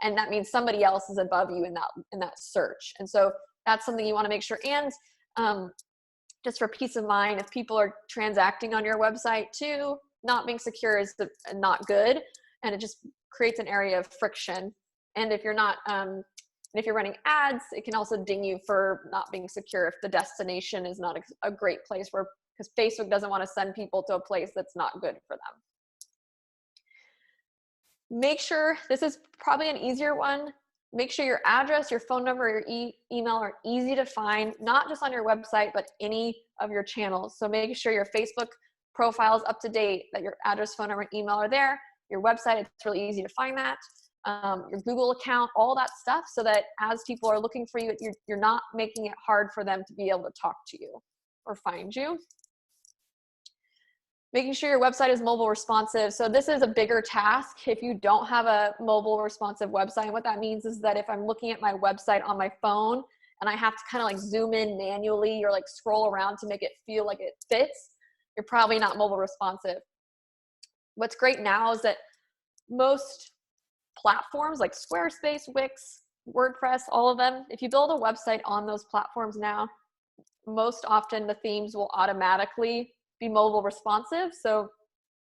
And that means somebody else is above you in that search. And so that's something you want to make sure. And just for peace of mind, if people are transacting on your website too, not being secure is not good. And it just creates an area of friction. And if you're not, if you're running ads, it can also ding you for not being secure if the destination is not a great place because Facebook doesn't want to send people to a place that's not good for them. Make sure, this is probably an easier one, make sure your address, your phone number, your email are easy to find, not just on your website, but any of your channels. So make sure your Facebook profile is up to date, that your address, phone number, email are there. Your website, it's really easy to find that. Your Google account, all that stuff, so that as people are looking for you, you're not making it hard for them to be able to talk to you or find you. Making sure your website is mobile responsive. So this is a bigger task if you don't have a mobile responsive website. And what that means is that if I'm looking at my website on my phone and I have to kind of like zoom in manually or like scroll around to make it feel like it fits, you're probably not mobile responsive. What's great now is that most platforms like Squarespace, Wix, WordPress, all of them, if you build a website on those platforms now, most often the themes will automatically be mobile responsive. So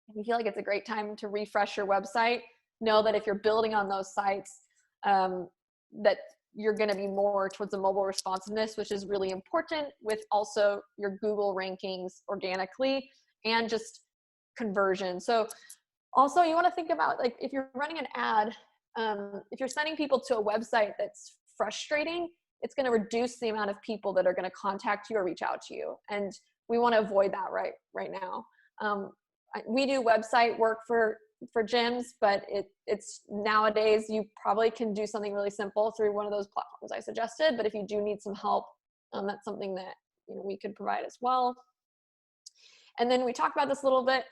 if you feel like it's a great time to refresh your website, know that if you're building on those sites, that you're going to be more towards the mobile responsiveness, which is really important with also your Google rankings organically and just conversion. So also you want to think about, like, if you're running an ad, if you're sending people to a website that's frustrating, it's going to reduce the amount of people that are going to contact you or reach out to you. And we want to avoid that right now. We do website work for gyms, but it's nowadays you probably can do something really simple through one of those platforms I suggested. But if you do need some help, that's something that we could provide as well. And then we talked about this a little bit,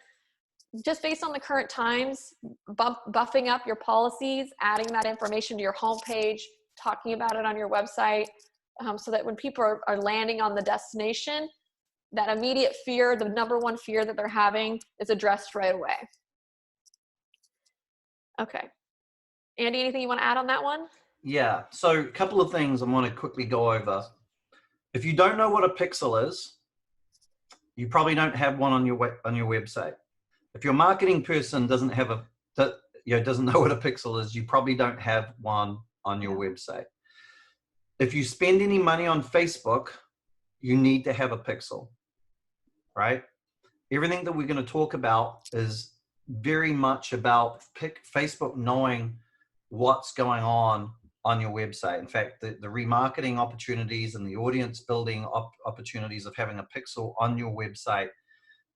just based on the current times, buffing up your policies, adding that information to your homepage, talking about it on your website, so that when people are landing on the destination, that immediate fear, the number one fear that they're having, is addressed right away. Okay. Andy, anything you want to add on that one? Yeah, so a couple of things I want to quickly go over. If you don't know what a pixel is, you probably don't have one on your website. If your marketing person doesn't have doesn't know what a pixel is, you probably don't have one on your website. If you spend any money on Facebook, you need to have a pixel, right? Everything that we're going to talk about is very much about Facebook knowing what's going on your website. In fact, the remarketing opportunities and the audience building opportunities of having a pixel on your website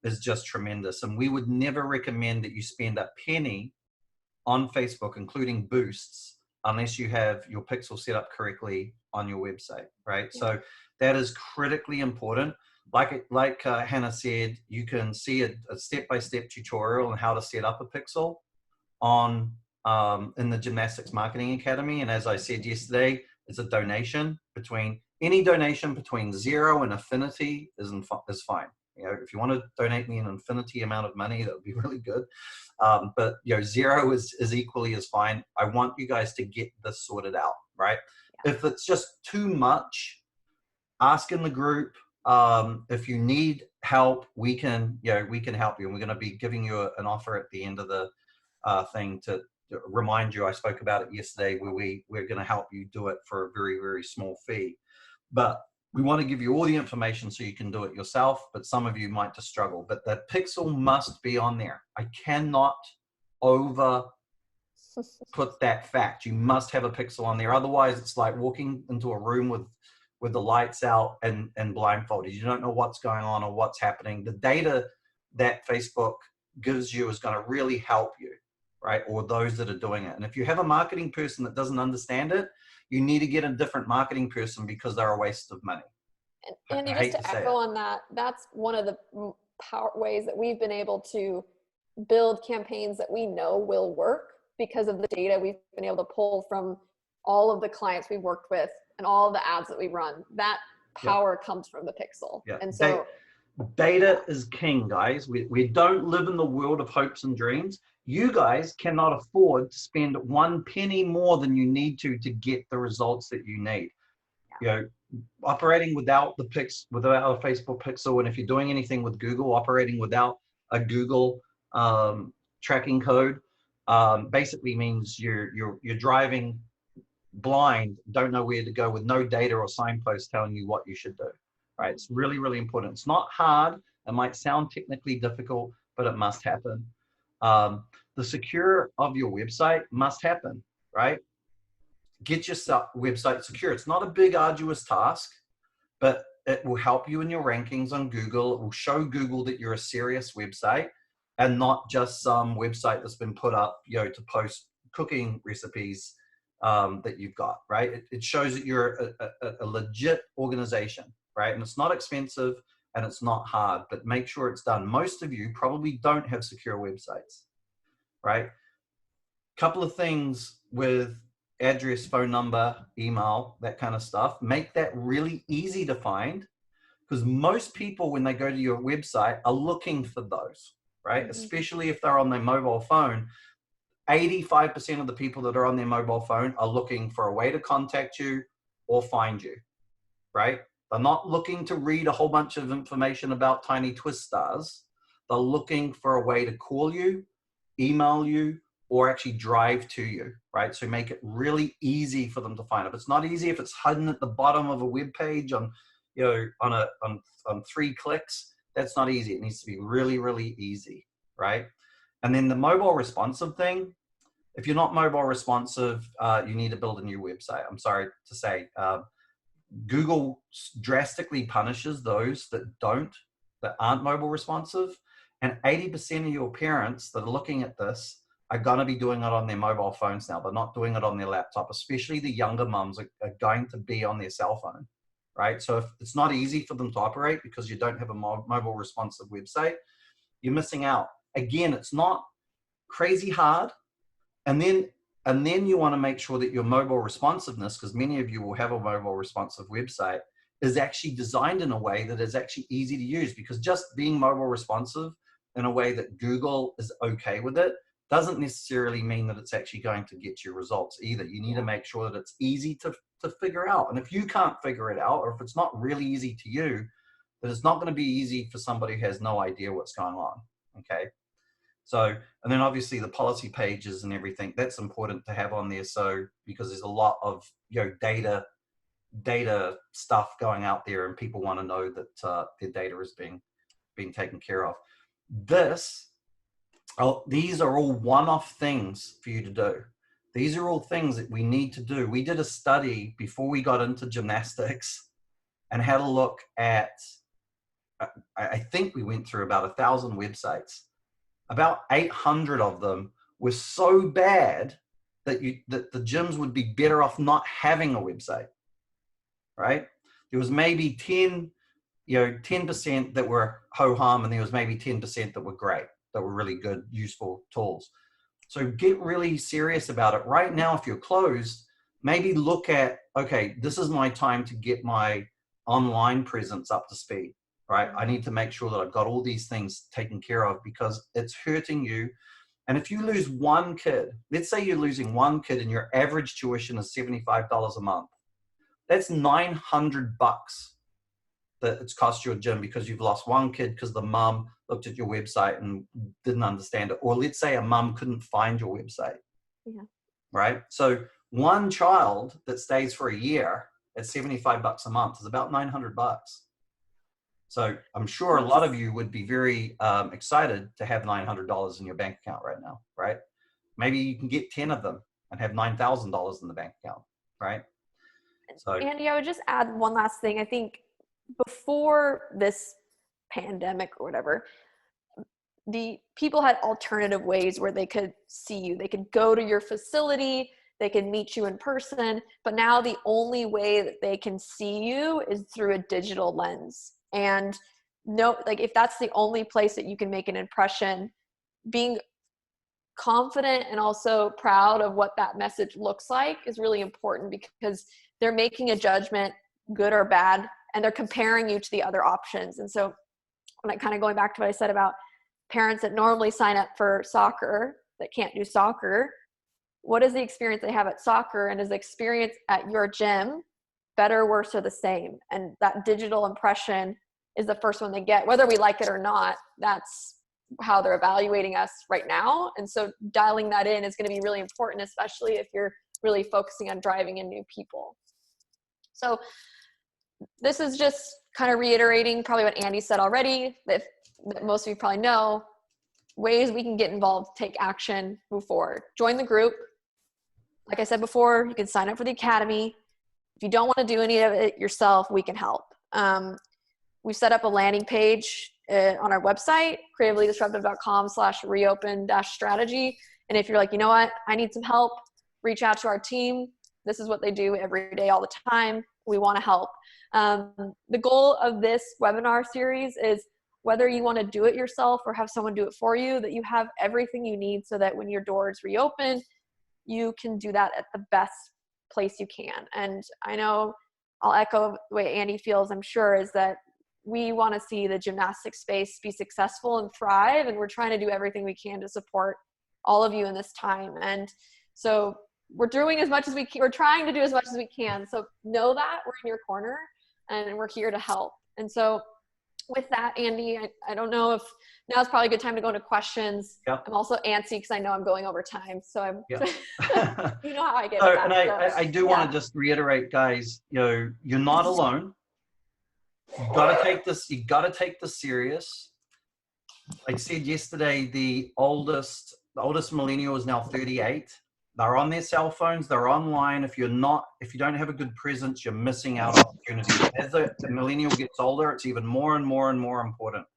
is just tremendous. And we would never recommend that you spend a penny on Facebook, including boosts, unless you have your pixel set up correctly on your website, right? Yeah. So that is critically important. Like Hannah said, you can see a step-by-step tutorial on how to set up a pixel on in the Gymnastics Marketing Academy. And as I said yesterday, it's a donation. Any donation between 0 and infinity is fine. If you want to donate me an infinity amount of money, that would be really good. But 0 is equally as fine. I want you guys to get this sorted out, right? Yeah. If it's just too much, ask in the group. If you need help, we can help you. And we're going to be giving you an offer at the end of the thing to remind you. I spoke about it yesterday, where we're going to help you do it for a very, very small fee. But we want to give you all the information so you can do it yourself, but some of you might just struggle. But the pixel must be on there. I cannot over put that fact. You must have a pixel on there. Otherwise, it's like walking into a room with the lights out and blindfolded. You don't know what's going on or what's happening. The data that Facebook gives you is going to really help you, right? Or those that are doing it. And if you have a marketing person that doesn't understand it, you need to get a different marketing person, because they're a waste of money. And just to echo on that, that's one of the ways that we've been able to build campaigns that we know will work, because of the data we've been able to pull from all of the clients we've worked with and all of the ads that we run. That power comes from the pixel. Yeah. And so data is king, guys. We don't live in the world of hopes and dreams. You guys cannot afford to spend one penny more than you need to get the results that you need. You know, operating without a Facebook pixel, and if you're doing anything with Google, operating without a Google tracking code, basically means you're driving blind, don't know where to go, with no data or signposts telling you what you should do. Right? It's really, really important. It's not hard. It might sound technically difficult, but it must happen. The secure of your website must happen, right? Get your website secure. It's not a big, arduous task, but it will help you in your rankings on Google. It will show Google that you're a serious website and not just some website that's been put up, to post cooking recipes that you've got, right? It shows that you're a legit organization, right? And it's not expensive and it's not hard, but make sure it's done. Most of you probably don't have secure websites, right? Couple of things with address, phone number, email, that kind of stuff. Make that really easy to find, because most people, when they go to your website, are looking for those, right? Mm-hmm. Especially if they're on their mobile phone. 85% of the people that are on their mobile phone are looking for a way to contact you or find you, right? They're not looking to read a whole bunch of information about tiny twist stars. They're looking for a way to call you, email you, or actually drive to you, right? So make it really easy for them to find. If it's not easy, if it's hidden at the bottom of a web page on 3 clicks, that's not easy. It needs to be really, really easy, right? And then the mobile responsive thing, if you're not mobile responsive, you need to build a new website. I'm sorry to say, Google drastically punishes those that aren't mobile responsive. And 80% of your parents that are looking at this are going to be doing it on their mobile phones now. They're not doing it on their laptop, especially the younger mums are going to be on their cell phone, right? So if it's not easy for them to operate because you don't have a mobile responsive website, you're missing out. Again, it's not crazy hard. And then you want to make sure that your mobile responsiveness, because many of you will have a mobile responsive website, is actually designed in a way that is actually easy to use, because just being mobile responsive in a way that Google is okay with it doesn't necessarily mean that it's actually going to get you results either. You need to make sure that it's easy to figure out. And if you can't figure it out, or if it's not really easy to you, then it's not going to be easy for somebody who has no idea what's going on, okay? So, and then obviously the policy pages and everything, that's important to have on there. So, because there's a lot of, data stuff going out there, and people want to know that their data is being taken care of. These are all one-off things for you to do. These are all things that we need to do. We did a study before we got into gymnastics and had a look at, I think we went through about 1,000 websites. About 800 of them were so bad that the gyms would be better off not having a website, right? There was maybe 10% that were ho-hum, and there was maybe 10% that were great, that were really good, useful tools. So get really serious about it. Right now, if you're closed, maybe look at, okay, this is my time to get my online presence up to speed, right? I need to make sure that I've got all these things taken care of, because it's hurting you. And if you lose one kid, let's say you're losing one kid and your average tuition is $75 a month, that's $900 that it's cost you a gym because you've lost one kid because the mum looked at your website and didn't understand it. Or let's say a mum couldn't find your website, right? So one child that stays for a year at $75 a month is about $900. So I'm sure a lot of you would be very excited to have $900 in your bank account right now, right? Maybe you can get 10 of them and have $9,000 in the bank account, right? So Andy, I would just add one last thing. I think before this pandemic or whatever, the people had alternative ways where they could see you. They could go to your facility, they can meet you in person, but now the only way that they can see you is through a digital lens. And no, like if that's the only place that you can make an impression, being confident and also proud of what that message looks like is really important, because they're making a judgment, good or bad, and they're comparing you to the other options. And so when I kind of going back to what I said about parents that normally sign up for soccer that can't do soccer, what is the experience they have at soccer, and is the experience at your gym better, worse, or the same? And that digital impression is the first one they get, whether we like it or not. That's how they're evaluating us right now. And so dialing that in is going to be really important, especially if you're really focusing on driving in new people. So this is just kind of reiterating probably what Andy said already, that most of you probably know, ways we can get involved, take action, move forward. Join the group. Like I said before, you can sign up for the academy. If you don't want to do any of it yourself, we can help. We set up a landing page on our website, creatively-disruptive.com/reopen-strategy. And if you're like, you know what, I need some help, reach out to our team. This is what they do every day, all the time. We want to help. The goal of this webinar series is, whether you want to do it yourself or have someone do it for you, that you have everything you need so that when your doors reopen, you can do that at the best place you can. And I know I'll echo the way Andy feels, I'm sure, is that we want to see the gymnastics space be successful and thrive. And we're trying to do everything we can to support all of you in this time. And so we're doing as much as we can. We're trying to do as much as we can. So know that we're in your corner and we're here to help. And so with that, Andy, I don't know if now is probably a good time to go into questions. Yep. I'm also antsy because I know I'm going over time. So I'm, Yep. you know how I get. So, with that, and so, I do want to just reiterate, guys, you know, you're not alone. You got to take this. You got to take this serious. Like I said yesterday, the oldest millennial is now 38. They're on their cell phones. They're online. If you don't have a good presence, you're missing out opportunities. As the millennial gets older, it's even more and more and more important.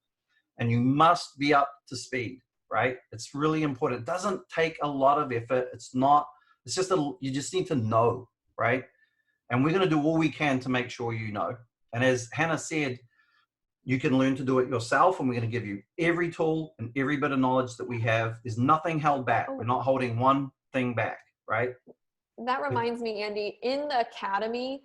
And you must be up to speed, right? It's really important. It doesn't take a lot of effort. It's just you just need to know, right? And we're going to do all we can to make sure you know. And as Hannah said, you can learn to do it yourself, and we're going to give you every tool and every bit of knowledge that we have. There's nothing held back. We're not holding one thing back, right? That reminds me, Andy, in the academy,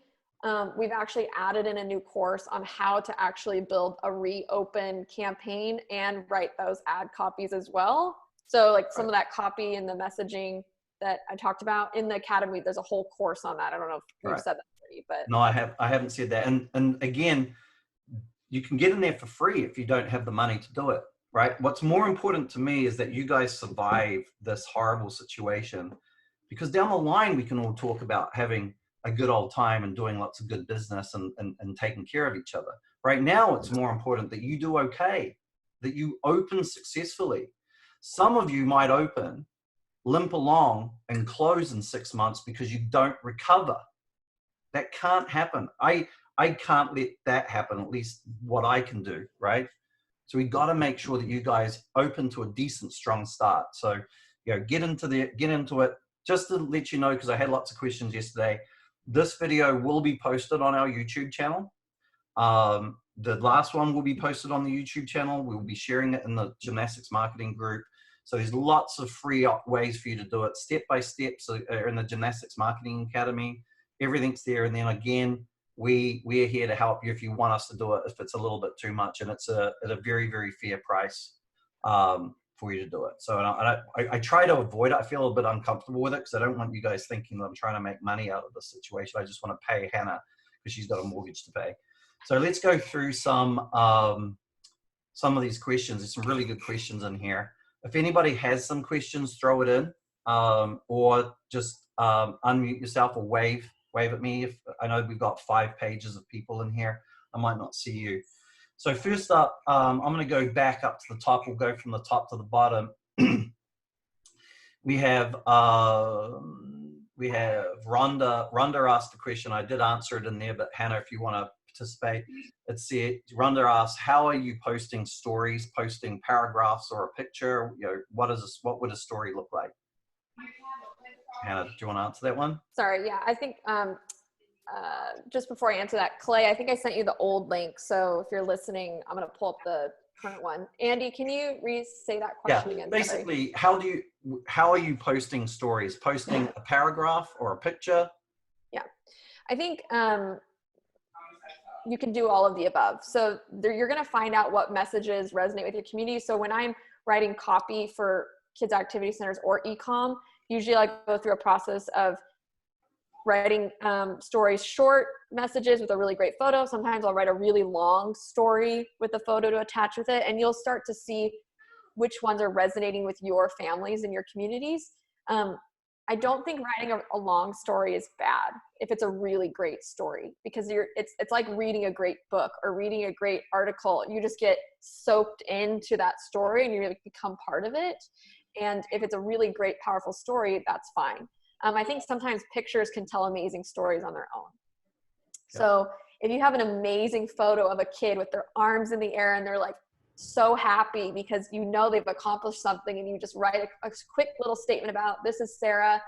we've actually added in a new course on how to actually build a reopen campaign and write those ad copies as well. So like some of that copy and the messaging that I talked about in the academy, there's a whole course on that. I don't know if you've said that already, but no, I haven't said that. And again, you can get in there for free if you don't have the money to do it, right? What's more important to me is that you guys survive this horrible situation, because down the line, we can all talk about having a good old time and doing lots of good business and taking care of each other. Right now, it's more important that you do okay, that you open successfully. Some of you might open, limp along, and close in 6 months because you don't recover. That can't happen. I can't let that happen, at least what I can do, right? So we got to make sure that you guys open to a decent, strong start. So, you know, get into it. Just to let you know, because I had lots of questions yesterday, this video will be posted on our YouTube channel. The last one will be posted on the YouTube channel. We'll be sharing it in the gymnastics marketing group. So there's lots of free ways for you to do it, step by step. So in the Gymnastics Marketing Academy, everything's there. And then again, we're here to help you if you want us to do it, if it's a little bit too much, and it's at a very, very fair price for you to do it. So I try to avoid it. I feel a bit uncomfortable with it because I don't want you guys thinking that I'm trying to make money out of this situation. I just want to pay Hannah because she's got a mortgage to pay. So let's go through some of these questions. There's some really good questions in here. If anybody has some questions, throw it in, or just unmute yourself or wave at me. If I know we've got 5 pages of people in here, I might not see you. So first up, I'm going to go back up to the top. We'll go from the top to the bottom. We have Rhonda. Rhonda asked a question. I did answer it in there, but Hannah, if you want to participate, let's see it. Rhonda asks, how are you posting stories, posting paragraphs or a picture? You know, what would a story look like? Hannah, do you want to answer that one? Sorry, yeah, I think just before I answer that, Clay, I think I sent you the old link. So if you're listening, I'm going to pull up the current one. Andy, can you re-say that question again? Basically, sorry. How are you posting stories? Posting a paragraph or a picture? Yeah, I think you can do all of the above. So you're going to find out what messages resonate with your community. So when I'm writing copy for kids activity centers or e-com, usually I go through a process of writing stories, short messages with a really great photo. Sometimes I'll write a really long story with a photo to attach with it, and you'll start to see which ones are resonating with your families and your communities. I don't think writing a long story is bad if it's a really great story, because it's like reading a great book or reading a great article. You just get soaked into that story and you really become part of it. And if it's a really great, powerful story, that's fine. I think sometimes pictures can tell amazing stories on their own. Yeah. So if you have an amazing photo of a kid with their arms in the air and they're like so happy because you know they've accomplished something, and you just write a quick little statement about, this is Sarah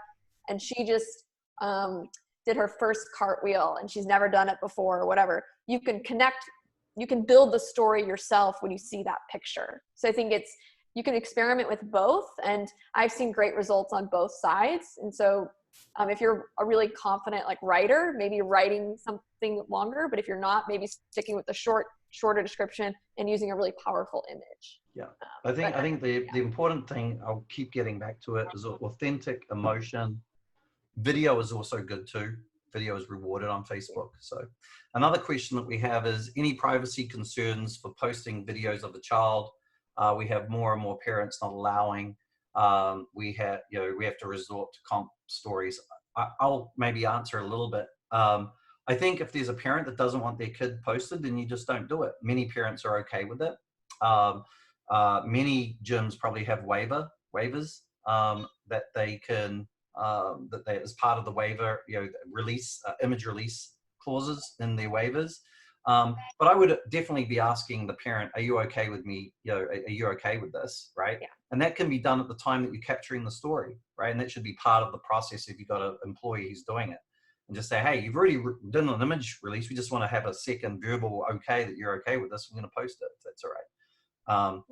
and she just did her first cartwheel and she's never done it before or whatever, you can build the story yourself when you see that picture. So I think you can experiment with both, and I've seen great results on both sides. And so if you're a really confident like writer, maybe writing something longer, but if you're not, maybe sticking with the shorter description and using a really powerful image. Yeah, I think the important thing, I'll keep getting back to it, is authentic emotion. Video is also good too. Video is rewarded on Facebook. So another question that we have is, any privacy concerns for posting videos of the child? We have more and more parents not allowing. We have to resort to comp stories. I'll maybe answer a little bit. I think if there's a parent that doesn't want their kid posted, then you just don't do it. Many parents are okay with it. Many gyms probably have waivers that they can as part of the waiver, release image release clauses in their waivers. But I would definitely be asking the parent, are you okay with me? Are you okay with this? Right. Yeah. And that can be done at the time that you're capturing the story. Right. And that should be part of the process if you've got an employee who's doing it. And just say, hey, you've already done an image release. We just want to have a second verbal okay that you're okay with this. We're going to post it if that's all right.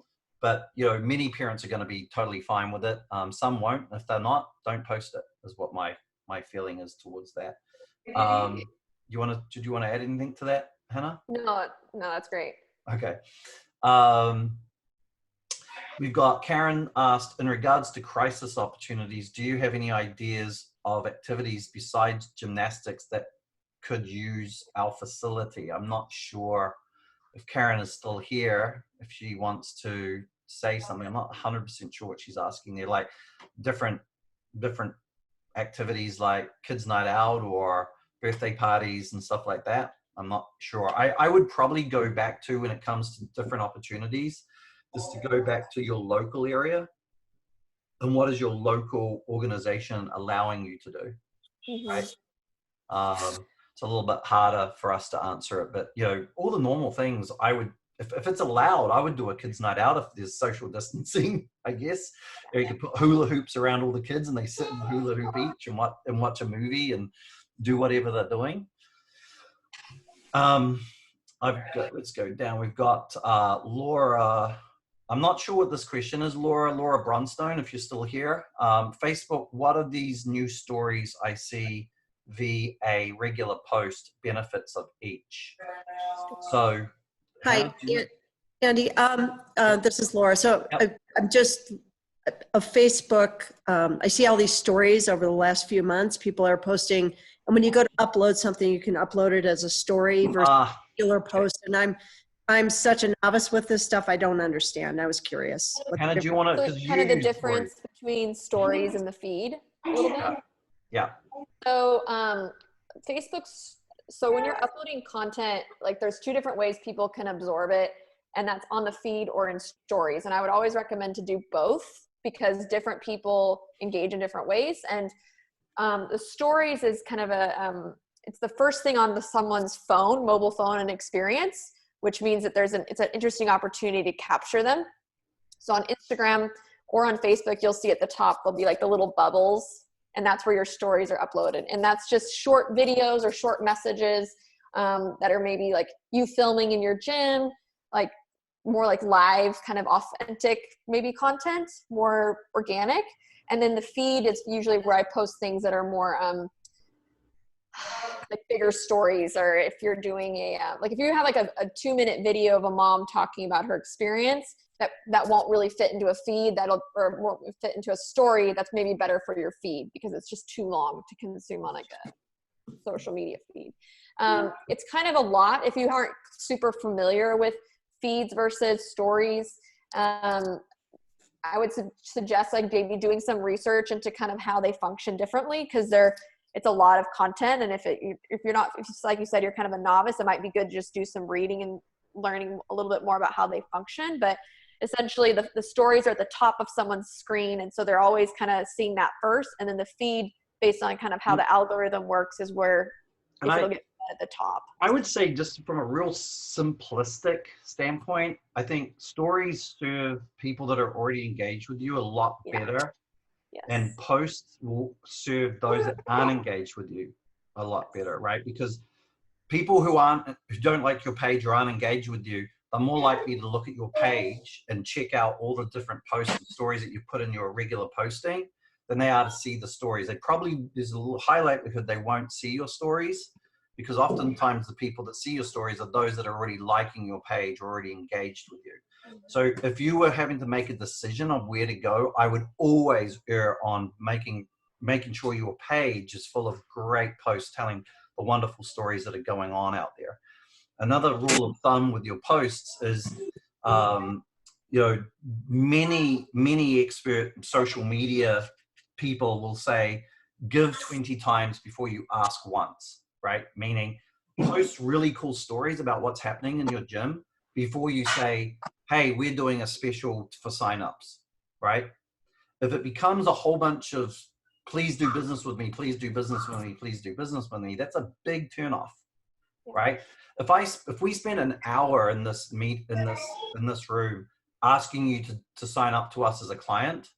But many parents are going to be totally fine with it. Some won't. If they're not, don't post it, is what my feeling is towards that. Did you want to add anything to that, Hannah? No, that's great. Okay. We've got Karen asked, in regards to crisis opportunities, do you have any ideas of activities besides gymnastics that could use our facility? I'm not sure if Karen is still here, if she wants to say something. I'm not 100% sure what she's asking there, like different activities like kids night out or birthday parties and stuff like that. I'm not sure. I would probably go back to, when it comes to different opportunities, is to go back to your local area and what is your local organization allowing you to do. Mm-hmm. Right? It's a little bit harder for us to answer it, but all the normal things I would, if it's allowed, I would do a kids night out if there's social distancing, I guess. You could put hula hoops around all the kids and they sit in the hula hoop each and watch a movie and do whatever they're doing. Let's go down. We've got Laura. I'm not sure what this question is, Laura Brunstone, if you're still here. Facebook, what are these new stories I see via a regular post, benefits of each? So, hi, Andy. This is Laura. So yep. I'm just of Facebook. I see all these stories over the last few months. People are posting, and when you go to upload something, you can upload it as a story. particular post, and I'm such a novice with this stuff. I don't understand. I was curious. Hannah, do you want to, So kind of the difference between stories and the feed a little bit? Yeah. So Facebook's, so when you're uploading content, like there's two different ways people can absorb it, and that's on the feed or in stories. And I would always recommend to do both because different people engage in different ways. And the stories is kind of it's the first thing on someone's phone, mobile phone and experience, which means that it's an interesting opportunity to capture them. So on Instagram or on Facebook, you'll see at the top, there'll be like the little bubbles, and that's where your stories are uploaded. And that's just short videos or short messages that are maybe like you filming in your gym, like more like live, kind of authentic, maybe content, more organic. And then the feed is usually where I post things that are more like bigger stories, or if you're doing like if you have like a 2-minute video of a mom talking about her experience, that won't really fit into a feed, or won't fit into a story, that's maybe better for your feed because it's just too long to consume on like a social media feed. It's kind of a lot if you aren't super familiar with feeds versus stories. I would suggest like maybe doing some research into kind of how they function differently, because it's a lot of content. And if you're not, if it's like you said, you're kind of a novice, it might be good to just do some reading and learning a little bit more about how they function. But essentially the stories are at the top of someone's screen. And so they're always kind of seeing that first. And then the feed, based on kind of how the algorithm works, is where it'll get at the top. I would say, just from a real simplistic standpoint, I think stories serve people that are already engaged with you a lot better. Yes. And posts will serve those that aren't engaged with you a lot better, right? Because people who don't like your page or aren't engaged with you, they're more likely to look at your page and check out all the different posts and stories that you put in your regular posting than they are to see the stories. There's a little high likelihood they won't see your stories, because oftentimes the people that see your stories are those that are already liking your page or already engaged with you. So if you were having to make a decision on where to go, I would always err on making sure your page is full of great posts telling the wonderful stories that are going on out there. Another rule of thumb with your posts is, many expert social media people will say, give 20 times before you ask once, right? Meaning post really cool stories about what's happening in your gym before you say, hey, we're doing a special for signups, right? If it becomes a whole bunch of, please do business with me, please do business with me, please do business with me, that's a big turnoff, right? If we spend an hour in this room asking you to sign up to us as a client,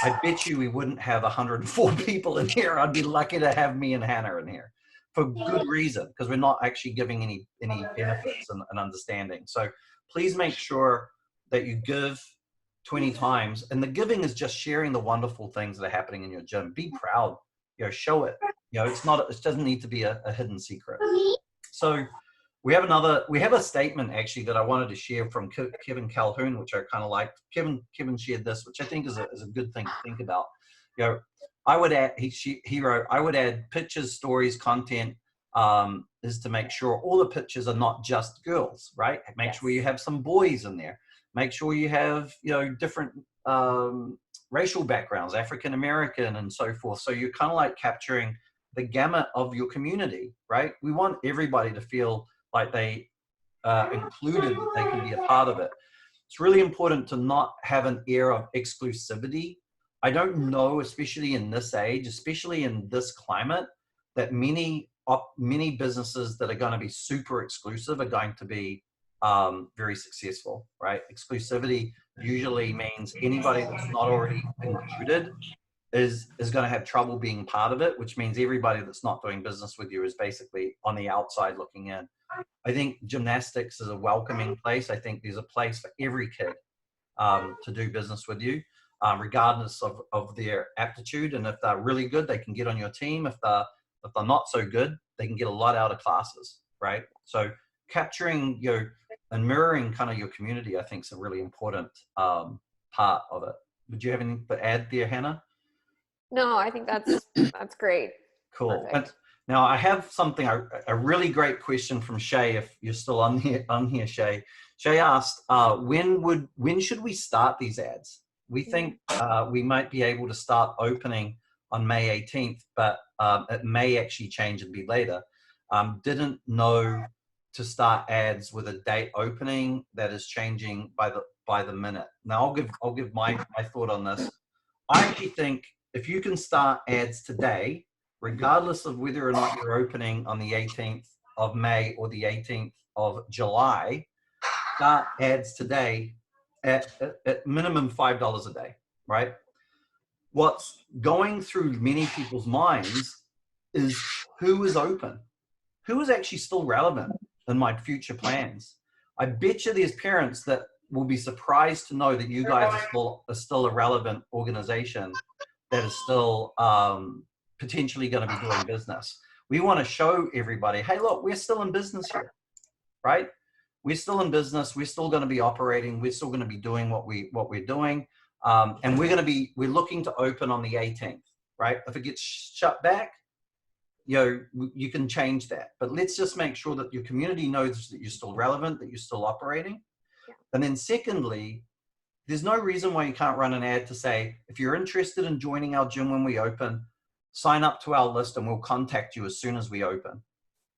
I bet you we wouldn't have 104 people in here. I'd be lucky to have me and Hannah in here, for good reason, because we're not actually giving any benefits and understanding. So please make sure that you give 20 times. And the giving is just sharing the wonderful things that are happening in your gym. Be proud, show it. It doesn't need to be a hidden secret. So we have a statement actually that I wanted to share from Kevin Calhoun, which I kind of liked. Kevin shared this, which I think is a good thing to think about. I would add, he wrote, I would add pictures, stories, content, is to make sure all the pictures are not just girls, right? Make sure you have some boys in there. Make sure you have, different racial backgrounds, African American and so forth. So you're kind of like capturing the gamut of your community, right? We want everybody to feel like they included, that they can be a part of it. It's really important to not have an air of exclusivity. I don't know, especially in this age, especially in this climate, that many businesses that are going to be super exclusive are going to be very successful, right? Exclusivity usually means anybody that's not already included is going to have trouble being part of it, which means everybody that's not doing business with you is basically on the outside looking in. I think gymnastics is a welcoming place. I think there's a place for every kid to do business with you, regardless of their aptitude. And if they're really good, they can get on your team. If they're not so good, they can get a lot out of classes, right? So capturing and mirroring kind of your community, I think, is a really important part of it. Would you have anything to add there, Hannah? No, I think that's great. Cool. Now I have something, a really great question from Shay, if you're still on here, Shay. Shay asked, when should we start these ads? We think we might be able to start opening on May 18th, but it may actually change and be later. Didn't know to start ads with a date opening that is changing by the minute. Now I'll give my thought on this. I actually think if you can start ads today, regardless of whether or not you're opening on the 18th of May or the 18th of July, start ads today at minimum $5 a day, right? What's going through many people's minds is who is open? Who is actually still relevant in my future plans? I bet you there's parents that will be surprised to know that you guys are still a relevant organization that is still potentially going to be doing business. We want to show everybody, hey, look, we're still in business here, right? We're still in business. We're still going to be operating. We're still going to be doing what we're doing. And we're looking to open on the 18th, right? If it gets shut back, you can change that. But let's just make sure that your community knows that you're still relevant, that you're still operating. Yeah. And then secondly, there's no reason why you can't run an ad to say, if you're interested in joining our gym when we open, sign up to our list and we'll contact you as soon as we open,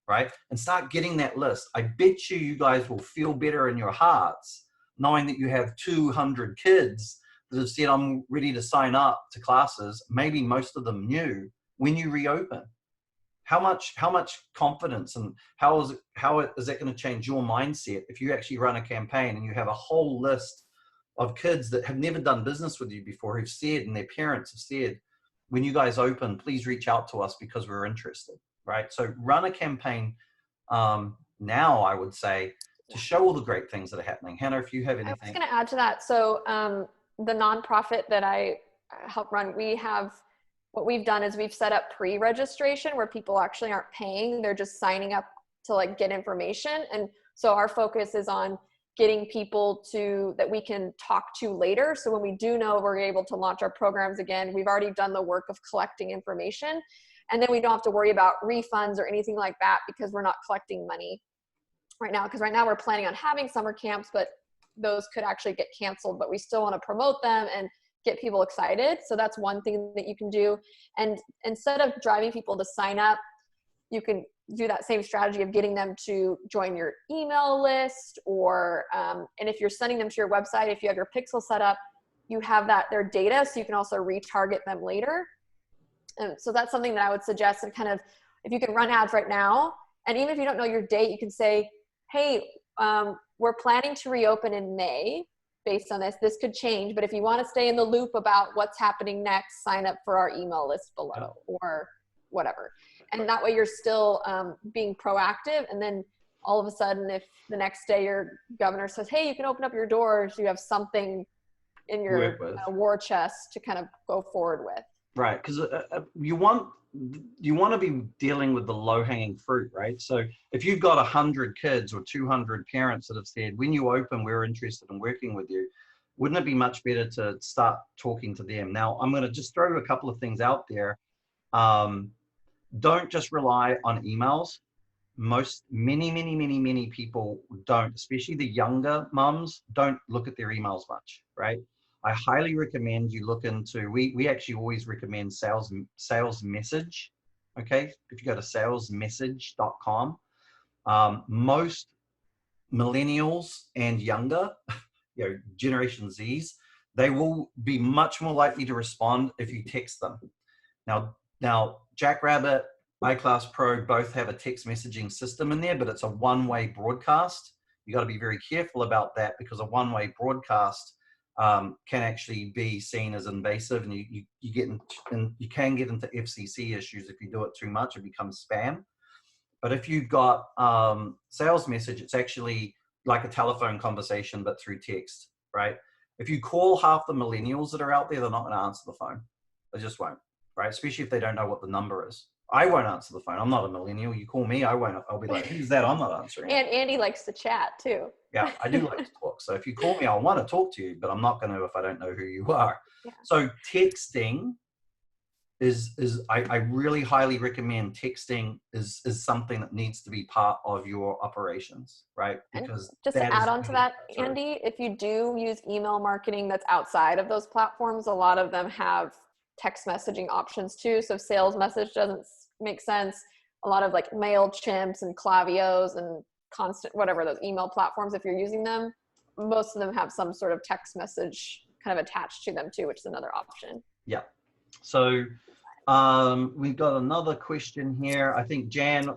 right? And start getting that list. I bet you guys will feel better in your hearts knowing that you have 200 kids that have said, I'm ready to sign up to classes, maybe most of them new, when you reopen. How much confidence and how is that going to change your mindset if you actually run a campaign and you have a whole list of kids that have never done business with you before who've said, and their parents have said, when you guys open, please reach out to us because we're interested, right? So run a campaign now, I would say, to show all the great things that are happening. Hannah, if you have anything. I was going to add to that. So the nonprofit that I help run, what we've done is we've set up pre-registration where people actually aren't paying. They're just signing up to like get information. And so our focus is on getting people that we can talk to later. So when we do know we're able to launch our programs again, we've already done the work of collecting information. And then we don't have to worry about refunds or anything like that because we're not collecting money right now. Because right now we're planning on having summer camps, but those could actually get canceled, but we still want to promote them and get people excited. So that's one thing that you can do. And instead of driving people to sign up, you can do that same strategy of getting them to join your email list or, and if you're sending them to your website, if you have your pixel set up, you have their data, so you can also retarget them later. And so that's something that I would suggest, and kind of, if you can run ads right now, and even if you don't know your date, you can say, hey, we're planning to reopen in May based on this. This could change, but if you want to stay in the loop about what's happening next, sign up for our email list below or whatever. And that way you're still being proactive. And then all of a sudden, if the next day your governor says, hey, you can open up your doors, you have something in your war chest to kind of go forward with. Right, because you want to be dealing with the low-hanging fruit, right? So if you've got 100 kids or 200 parents that have said, when you open, we're interested in working with you, wouldn't it be much better to start talking to them? Now, I'm going to just throw a couple of things out there. Don't just rely on emails. Many people don't, especially the younger mums, don't look at their emails much, right? I highly recommend you look into, we actually always recommend sales message, okay? If you go to salesmessage.com, most millennials and younger, Generation Zs, they will be much more likely to respond if you text them. Now Jackrabbit, iClass Pro both have a text messaging system in there, but it's a one-way broadcast. You got to be very careful about that because a one-way broadcast can actually be seen as invasive, and you can get into FCC issues if you do it too much. It becomes spam. But if you've got sales message, it's actually like a telephone conversation but through text, right? If you call half the millennials that are out there, they're not going to answer the phone. They just won't, right? Especially if they don't know what the number is. I won't answer the phone. I'm not a millennial. You call me, I won't. I'll be like, who's that? I'm not answering. And Andy likes to chat too. Yeah, I do like to talk. So if you call me, I'll want to talk to you, but I'm not going to if I don't know who you are. Yeah. So texting I really highly recommend texting is something that needs to be part of your operations, right? Because and just to add on to that, Andy, if you do use email marketing that's outside of those platforms, a lot of them have text messaging options too. So if sales message doesn't make sense, a lot of like MailChimps and Klaviyo's and Constant, whatever those email platforms, if you're using them, most of them have some sort of text message kind of attached to them too, which is another option. Yeah. So we've got another question here. I think Jan,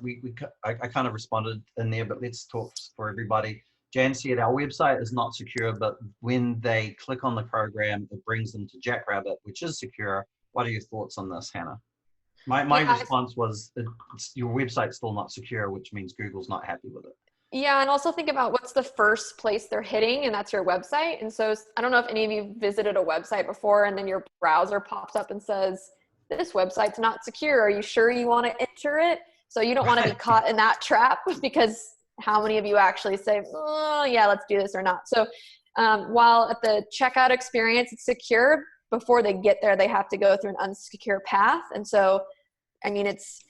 I kind of responded in there, but let's talk for everybody. Jan said our website is not secure, but when they click on the program, it brings them to Jackrabbit, which is secure. What are your thoughts on this, Hannah? My response was, your website's still not secure, which means Google's not happy with it. Yeah, and also think about what's the first place they're hitting, and that's your website. And so I don't know if any of you visited a website before, and then your browser pops up and says, this website's not secure. Are you sure you want to enter it? So you don't want to be caught in that trap, because how many of you actually say, oh, yeah, let's do this or not? So while at the checkout experience, it's secure, before they get there, they have to go through an unsecure path. And so, I mean, it's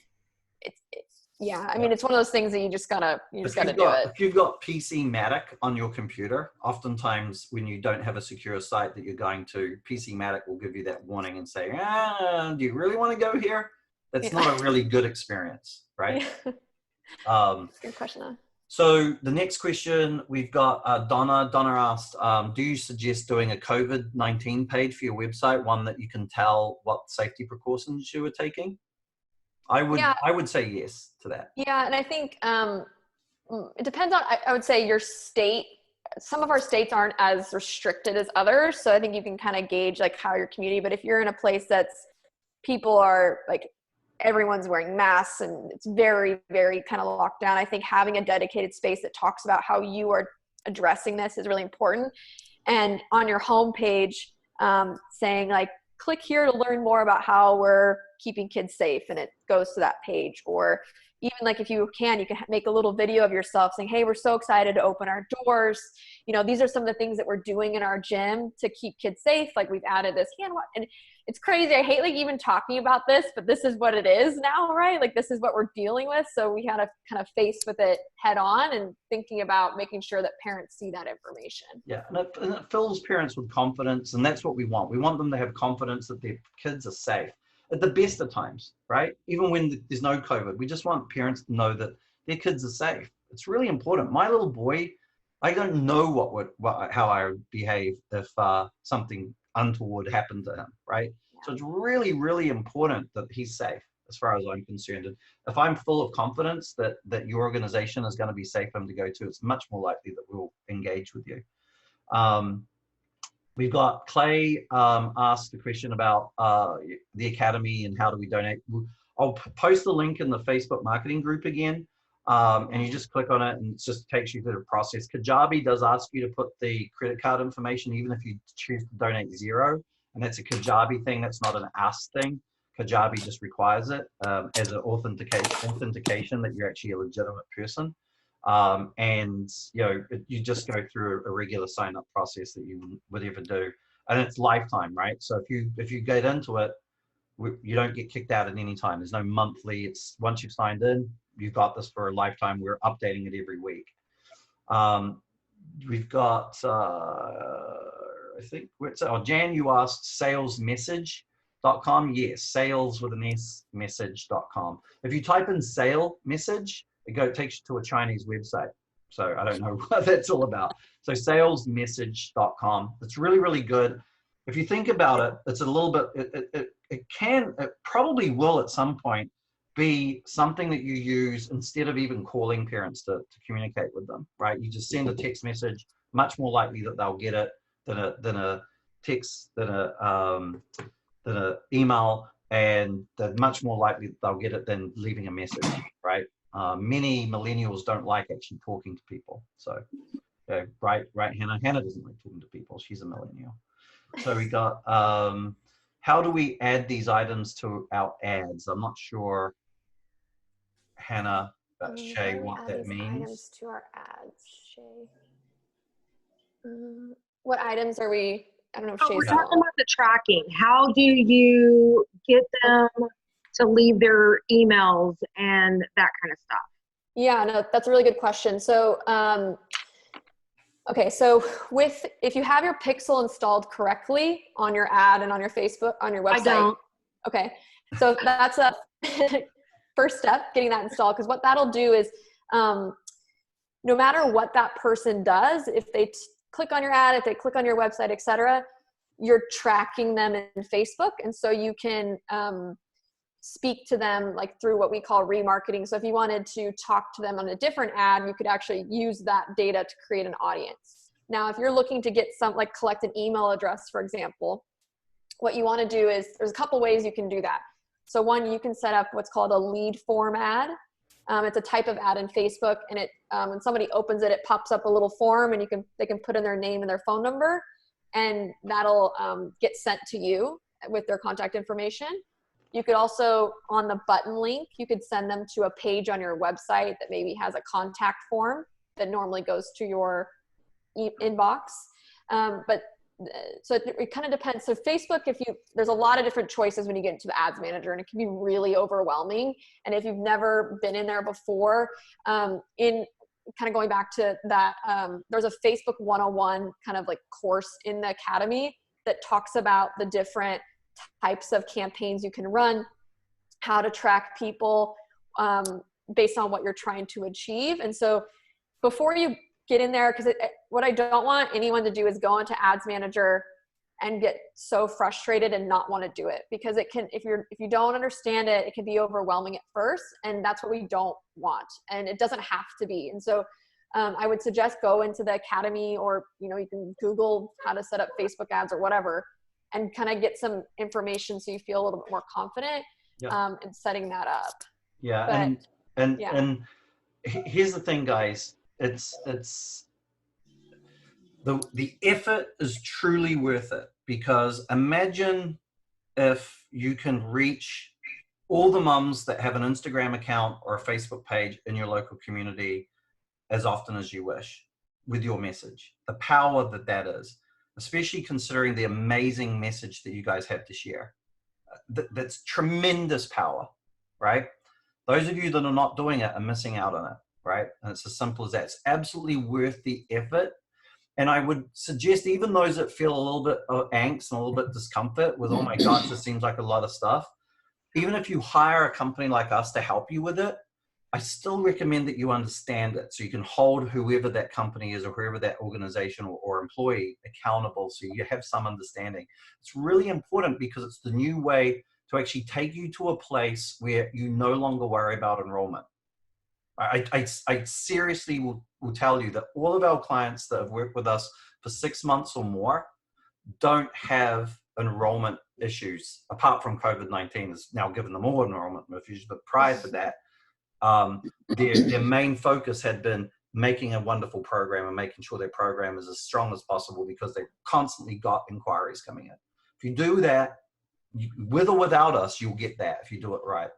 one of those things that you just gotta do it. If you've got PCmatic on your computer, oftentimes when you don't have a secure site that you're going to, PCmatic will give you that warning and say, do you really want to go here? That's not a really good experience, right? Good question though. So the next question we've got, Donna. Donna asked, do you suggest doing a COVID-19 page for your website, one that you can tell what safety precautions you were taking? I would say yes to that. Yeah, and I think it depends on, I would say, your state. Some of our states aren't as restricted as others, so I think you can kind of gauge like how your community, but if you're in a place that's, people are like, everyone's wearing masks and it's very, very kind of locked down, I think having a dedicated space that talks about how you are addressing this is really important. And on your homepage, saying like, click here to learn more about how we're keeping kids safe, and it goes to that page. Or even like, if you can make a little video of yourself saying, hey, we're so excited to open our doors. You know, these are some of the things that we're doing in our gym to keep kids safe. Like, we've added this hand wash, and it's crazy. I hate like even talking about this, but this is what it is now, right? Like, this is what we're dealing with. So we had to kind of face with it head on, and thinking about making sure that parents see that information. Yeah, and it fills parents with confidence, and that's what we want. We want them to have confidence that their kids are safe at the best of times, right? Even when there's no COVID, we just want parents to know that their kids are safe. It's really important. My little boy, I don't know how I would behave if something untoward happened to him, right? Yeah. So it's really, really important that he's safe, as far as I'm concerned. And if I'm full of confidence that your organization is going to be safe for him to go to, it's much more likely that we'll engage with you. We've got Clay asked the question about the Academy and how do we donate. I'll post the link in the Facebook marketing group again, and you just click on it and it just takes you through the process. Kajabi does ask you to put the credit card information, even if you choose to donate 0, and that's a Kajabi thing, that's not an Ask thing. Kajabi just requires it as an authentication that you're actually a legitimate person. And you just go through a regular sign-up process that you would ever do, and it's lifetime, right? So if you get into it, you don't get kicked out at any time. There's no monthly. It's once you've signed in, you've got this for a lifetime. We're updating it every week. We've got I think Jan, you asked salesmessage.com. Yes, sales with an S message.com. If you type in sale message, it takes you to a Chinese website. So I don't know what that's all about. So salesmessage.com. It's really, really good. If you think about it, it's a little bit, it probably will at some point be something that you use instead of even calling parents to communicate with them, right? You just send a text message, much more likely that they'll get it than a text, than a email, and they're much more likely that they'll get it than leaving a message, right? Many millennials don't like actually talking to people. So, right, Hannah? Hannah doesn't like talking to people. She's a millennial. So we got, how do we add these items to our ads? I'm not sure, Hannah, Shay, what that means. Items to our ads, Shay. What items are we I don't know if Oh, Shay's we're talking about the tracking. How do you get them to leave their emails and that kind of stuff? Yeah, no, that's a really good question. So, okay, so if you have your pixel installed correctly on your ad and on your Facebook, on your website. I don't. Okay, so that's a first step, getting that installed, because what that'll do is, no matter what that person does, if they click on your ad, if they click on your website, etc., you're tracking them in Facebook, and so you can speak to them like through what we call remarketing. So if you wanted to talk to them on a different ad, you could actually use that data to create an audience. Now, if you're looking to get collect an email address, for example, what you want to do is, there's a couple ways you can do that. So one, you can set up what's called a lead form ad. It's a type of ad in Facebook, and it when somebody opens it, it pops up a little form, and they can put in their name and their phone number, and that'll get sent to you with their contact information. You could also, on the button link, you could send them to a page on your website that maybe has a contact form that normally goes to your inbox. So it kind of depends. So Facebook, there's a lot of different choices when you get into the ads manager, and it can be really overwhelming. And if you've never been in there before, in kind of going back to that, there's a Facebook 101 kind of like course in the academy that talks about the different types of campaigns you can run, how to track people based on what you're trying to achieve. And so before you get in there, because what I don't want anyone to do is go into Ads Manager and get so frustrated and not want to do it, because it can, if you don't understand it, it can be overwhelming at first, and that's what we don't want, and it doesn't have to be. And so I would suggest go into the academy, or you can Google how to set up Facebook ads or whatever, and kind of get some information so you feel a little bit more confident in setting that up. Yeah, but, and here's the thing, guys. It's the effort is truly worth it, because imagine if you can reach all the mums that have an Instagram account or a Facebook page in your local community as often as you wish with your message. The power that is, especially considering the amazing message that you guys have to share. That's tremendous power, right? Those of you that are not doing it are missing out on it, right? And it's as simple as that. It's absolutely worth the effort. And I would suggest even those that feel a little bit of angst and a little bit discomfort with, oh my gosh, this seems like a lot of stuff. Even if you hire a company like us to help you with it, I still recommend that you understand it, so you can hold whoever that company is or whoever that organization or employee accountable, so you have some understanding. It's really important, because it's the new way to actually take you to a place where you no longer worry about enrollment. I seriously will tell you that all of our clients that have worked with us for 6 months or more don't have enrollment issues, apart from COVID-19 has now given them all enrollment issues. But prior to that, their main focus had been making a wonderful program and making sure their program is as strong as possible, because they constantly got inquiries coming in. If you do that, with or without us, you'll get that if you do it right.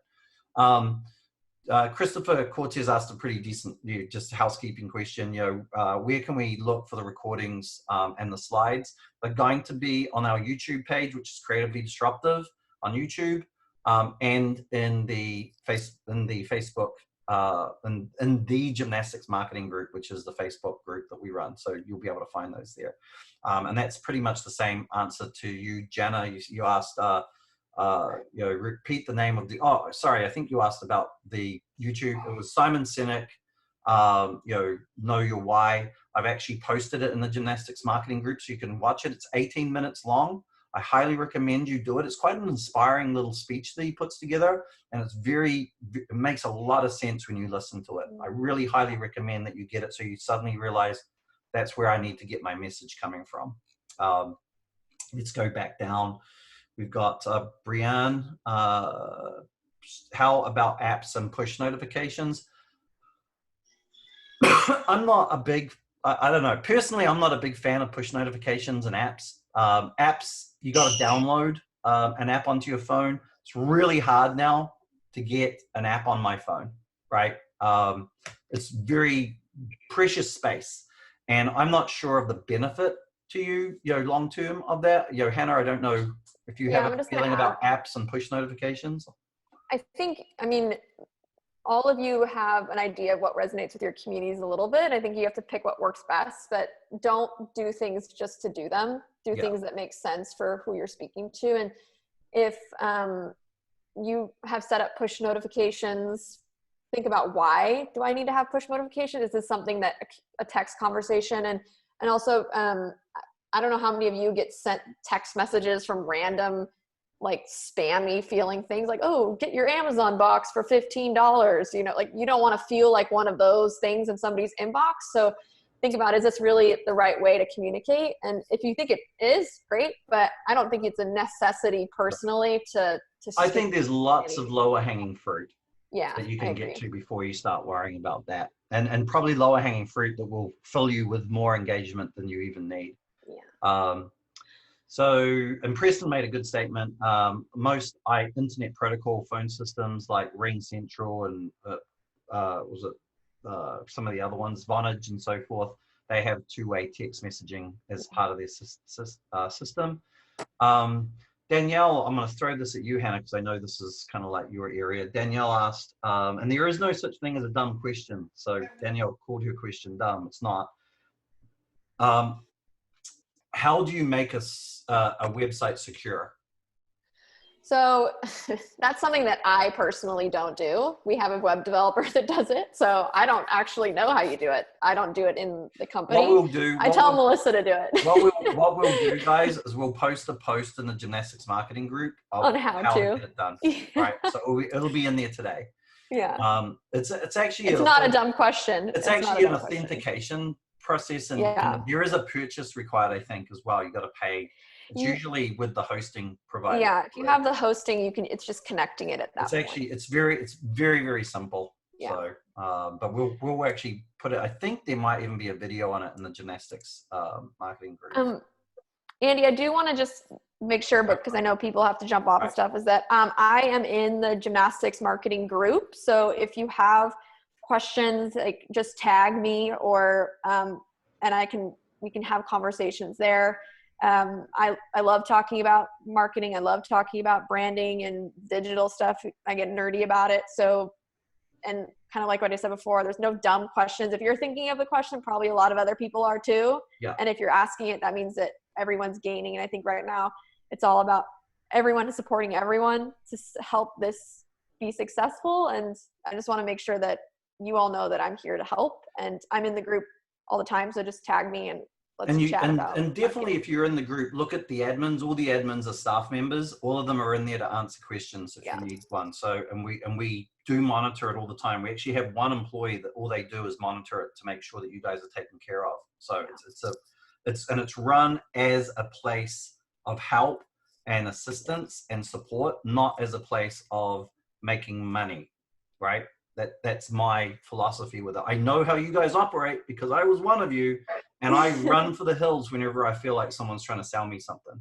Christopher Cortez asked a pretty decent, just housekeeping question. Where can we look for the recordings and the slides? They're going to be on our YouTube page, which is Creatively Disruptive on YouTube, and in the Facebook, in the Gymnastics Marketing Group, which is the Facebook group that we run. So you'll be able to find those there. And that's pretty much the same answer to you, Jana. You asked. Repeat the name of the, I think you asked about the YouTube. It was Simon Sinek, Know Your Why. I've actually posted it in the Gymnastics Marketing Group, so you can watch it. It's 18 minutes long. I highly recommend you do it. It's quite an inspiring little speech that he puts together, and it makes a lot of sense when you listen to it. I really highly recommend that you get it, so you suddenly realize that's where I need to get my message coming from. Let's go back down. We've got Brianne. How about apps and push notifications? I'm not a big, I don't know. Personally, I'm not a big fan of push notifications and apps. Apps, you got to download an app onto your phone. It's really hard now to get an app on my phone, right? It's very precious space. And I'm not sure of the benefit to you, long term of that? Hannah, I don't know if you have a feeling about apps and push notifications. I think, I mean, all of you have an idea of what resonates with your communities a little bit. I think you have to pick what works best, but don't do things just to do them. Do things that make sense for who you're speaking to. And if you have set up push notifications, think about, why do I need to have push notification? Is this something that a text conversation? And also, I don't know how many of you get sent text messages from random, like spammy feeling things like, oh, get your Amazon box for $15. Like, you don't want to feel like one of those things in somebody's inbox. So think about, is this really the right way to communicate? And if you think it is, great, but I don't think it's a necessity personally to I think there's lots of lower hanging fruit that you can get to before you start worrying about that. And probably lower hanging fruit that will fill you with more engagement than you even need. And Preston made a good statement. Most internet protocol phone systems like Ring Central and some of the other ones, Vonage and so forth, they have two-way text messaging as part of their system. Danielle, I'm going to throw this at you, Hannah, because I know this is kind of like your area. Danielle asked, and there is no such thing as a dumb question. So Danielle called her question dumb. It's not. How do you make a website secure? So that's something that I personally don't do. We have a web developer that does it. So I don't actually know how you do it. I don't do it in the company. What we'll do, I tell Melissa to do it. What we'll do, guys, is we'll post a post in the gymnastics marketing group on how to get it done. Right. So it'll be in there today. Yeah. It's actually, it's not a dumb question. It's actually an authentication process, and there is a purchase required, I think, as well. You got to pay. It's usually with the hosting provider. Yeah, if you have the hosting, it's just connecting it at that point. It's very, very simple. Yeah. So, but we'll actually put it, I think there might even be a video on it in the gymnastics marketing group. Andy, I do want to just make sure, because I know people have to jump off and stuff, is that I am in the gymnastics marketing group. So if you have questions, like, just tag me, or and we can have conversations there. I love talking about marketing. I love talking about branding and digital stuff. I get nerdy about it. So, and kind of like what I said before, there's no dumb questions. If you're thinking of the question, probably a lot of other people are too. Yeah. And if you're asking it, that means that everyone's gaining. And I think right now it's all about everyone is supporting everyone to help this be successful. And I just want to make sure that you all know that I'm here to help, and I'm in the group all the time. So just tag me and let's chat about it. And definitely, if you're in the group, look at the admins. All the admins are staff members. All of them are in there to answer questions if you need one. So, and we do monitor it all the time. We actually have one employee that all they do is monitor it to make sure that you guys are taken care of. So it's run as a place of help and assistance and support, not as a place of making money, right? That's my philosophy with it. I know how you guys operate because I was one of you, and I run for the hills whenever I feel like someone's trying to sell me something,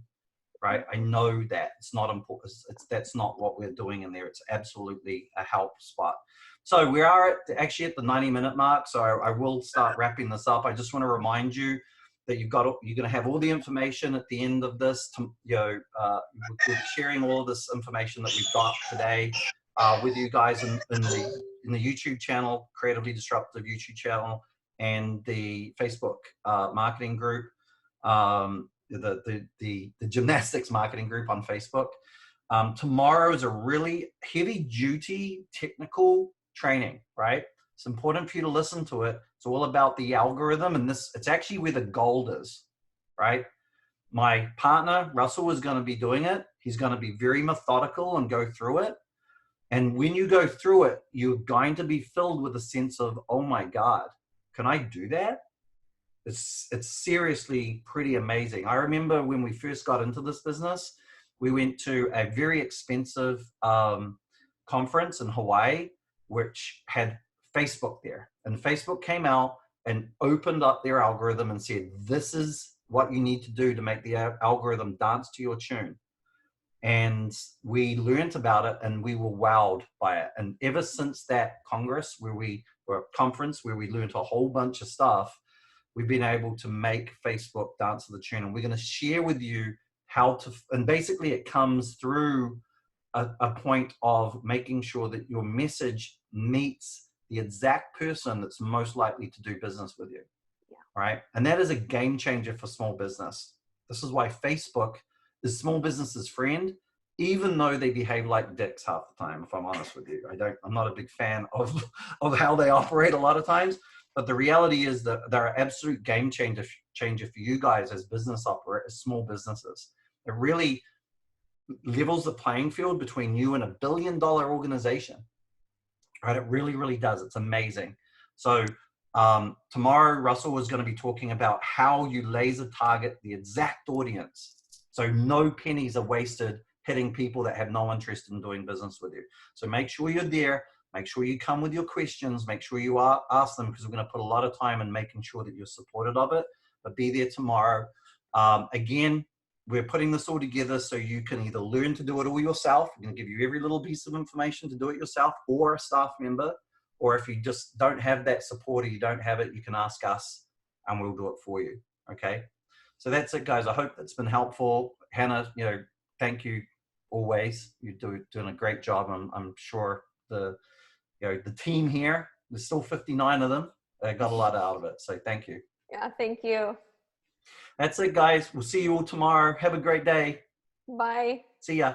right? I know that it's not important. That's not what we're doing in there. It's absolutely a help spot. So we are actually at the 90-minute mark. So I will start wrapping this up. I just want to remind you that you're going to have all the information at the end of this. We're sharing all of this information that we've got today with you guys in the YouTube channel, Creatively Disruptive YouTube channel, and the Facebook marketing group, the gymnastics marketing group on Facebook. Tomorrow is a really heavy duty technical training, right? It's important for you to listen to it. It's all about the algorithm, and it's actually where the gold is, right? My partner, Russell, is going to be doing it. He's going to be very methodical and go through it. And when you go through it, you're going to be filled with a sense of, oh my God, can I do that? It's seriously pretty amazing. I remember when we first got into this business, we went to a very expensive conference in Hawaii, which had Facebook there. And Facebook came out and opened up their algorithm and said, this is what you need to do to make the algorithm dance to your tune. And we learned about it, and we were wowed by it. And ever since that conference where we learned a whole bunch of stuff, we've been able to make Facebook dance to the tune. And we're going to share with you how to, and basically it comes through a point of making sure that your message meets the exact person that's most likely to do business with you. Yeah. Right? And that is a game changer for small business. This is why Facebook is small business's friend, even though they behave like dicks half the time, if I'm honest with you. I'm not a big fan of how they operate a lot of times, but the reality is that they're an absolute game changer for you guys as business operators, small businesses. It really levels the playing field between you and $1 billion organization. Right? It really, really does. It's amazing. So tomorrow, Russell is going to be talking about how you laser target the exact audience. So no pennies are wasted hitting people that have no interest in doing business with you. So make sure you're there. Make sure you come with your questions. Make sure you ask them, because we're going to put a lot of time in making sure that you're supported of it. But be there tomorrow. Again, we're putting this all together so you can either learn to do it all yourself. We're going to give you every little piece of information to do it yourself, or a staff member. Or if you just don't have that support or you don't have it, you can ask us and we'll do it for you. Okay. So that's it, guys. I hope that's been helpful. Hannah, thank you always. You're doing a great job. I'm sure the team here, there's still 59 of them. They got a lot out of it. So thank you. Yeah, thank you. That's it, guys. We'll see you all tomorrow. Have a great day. Bye. See ya.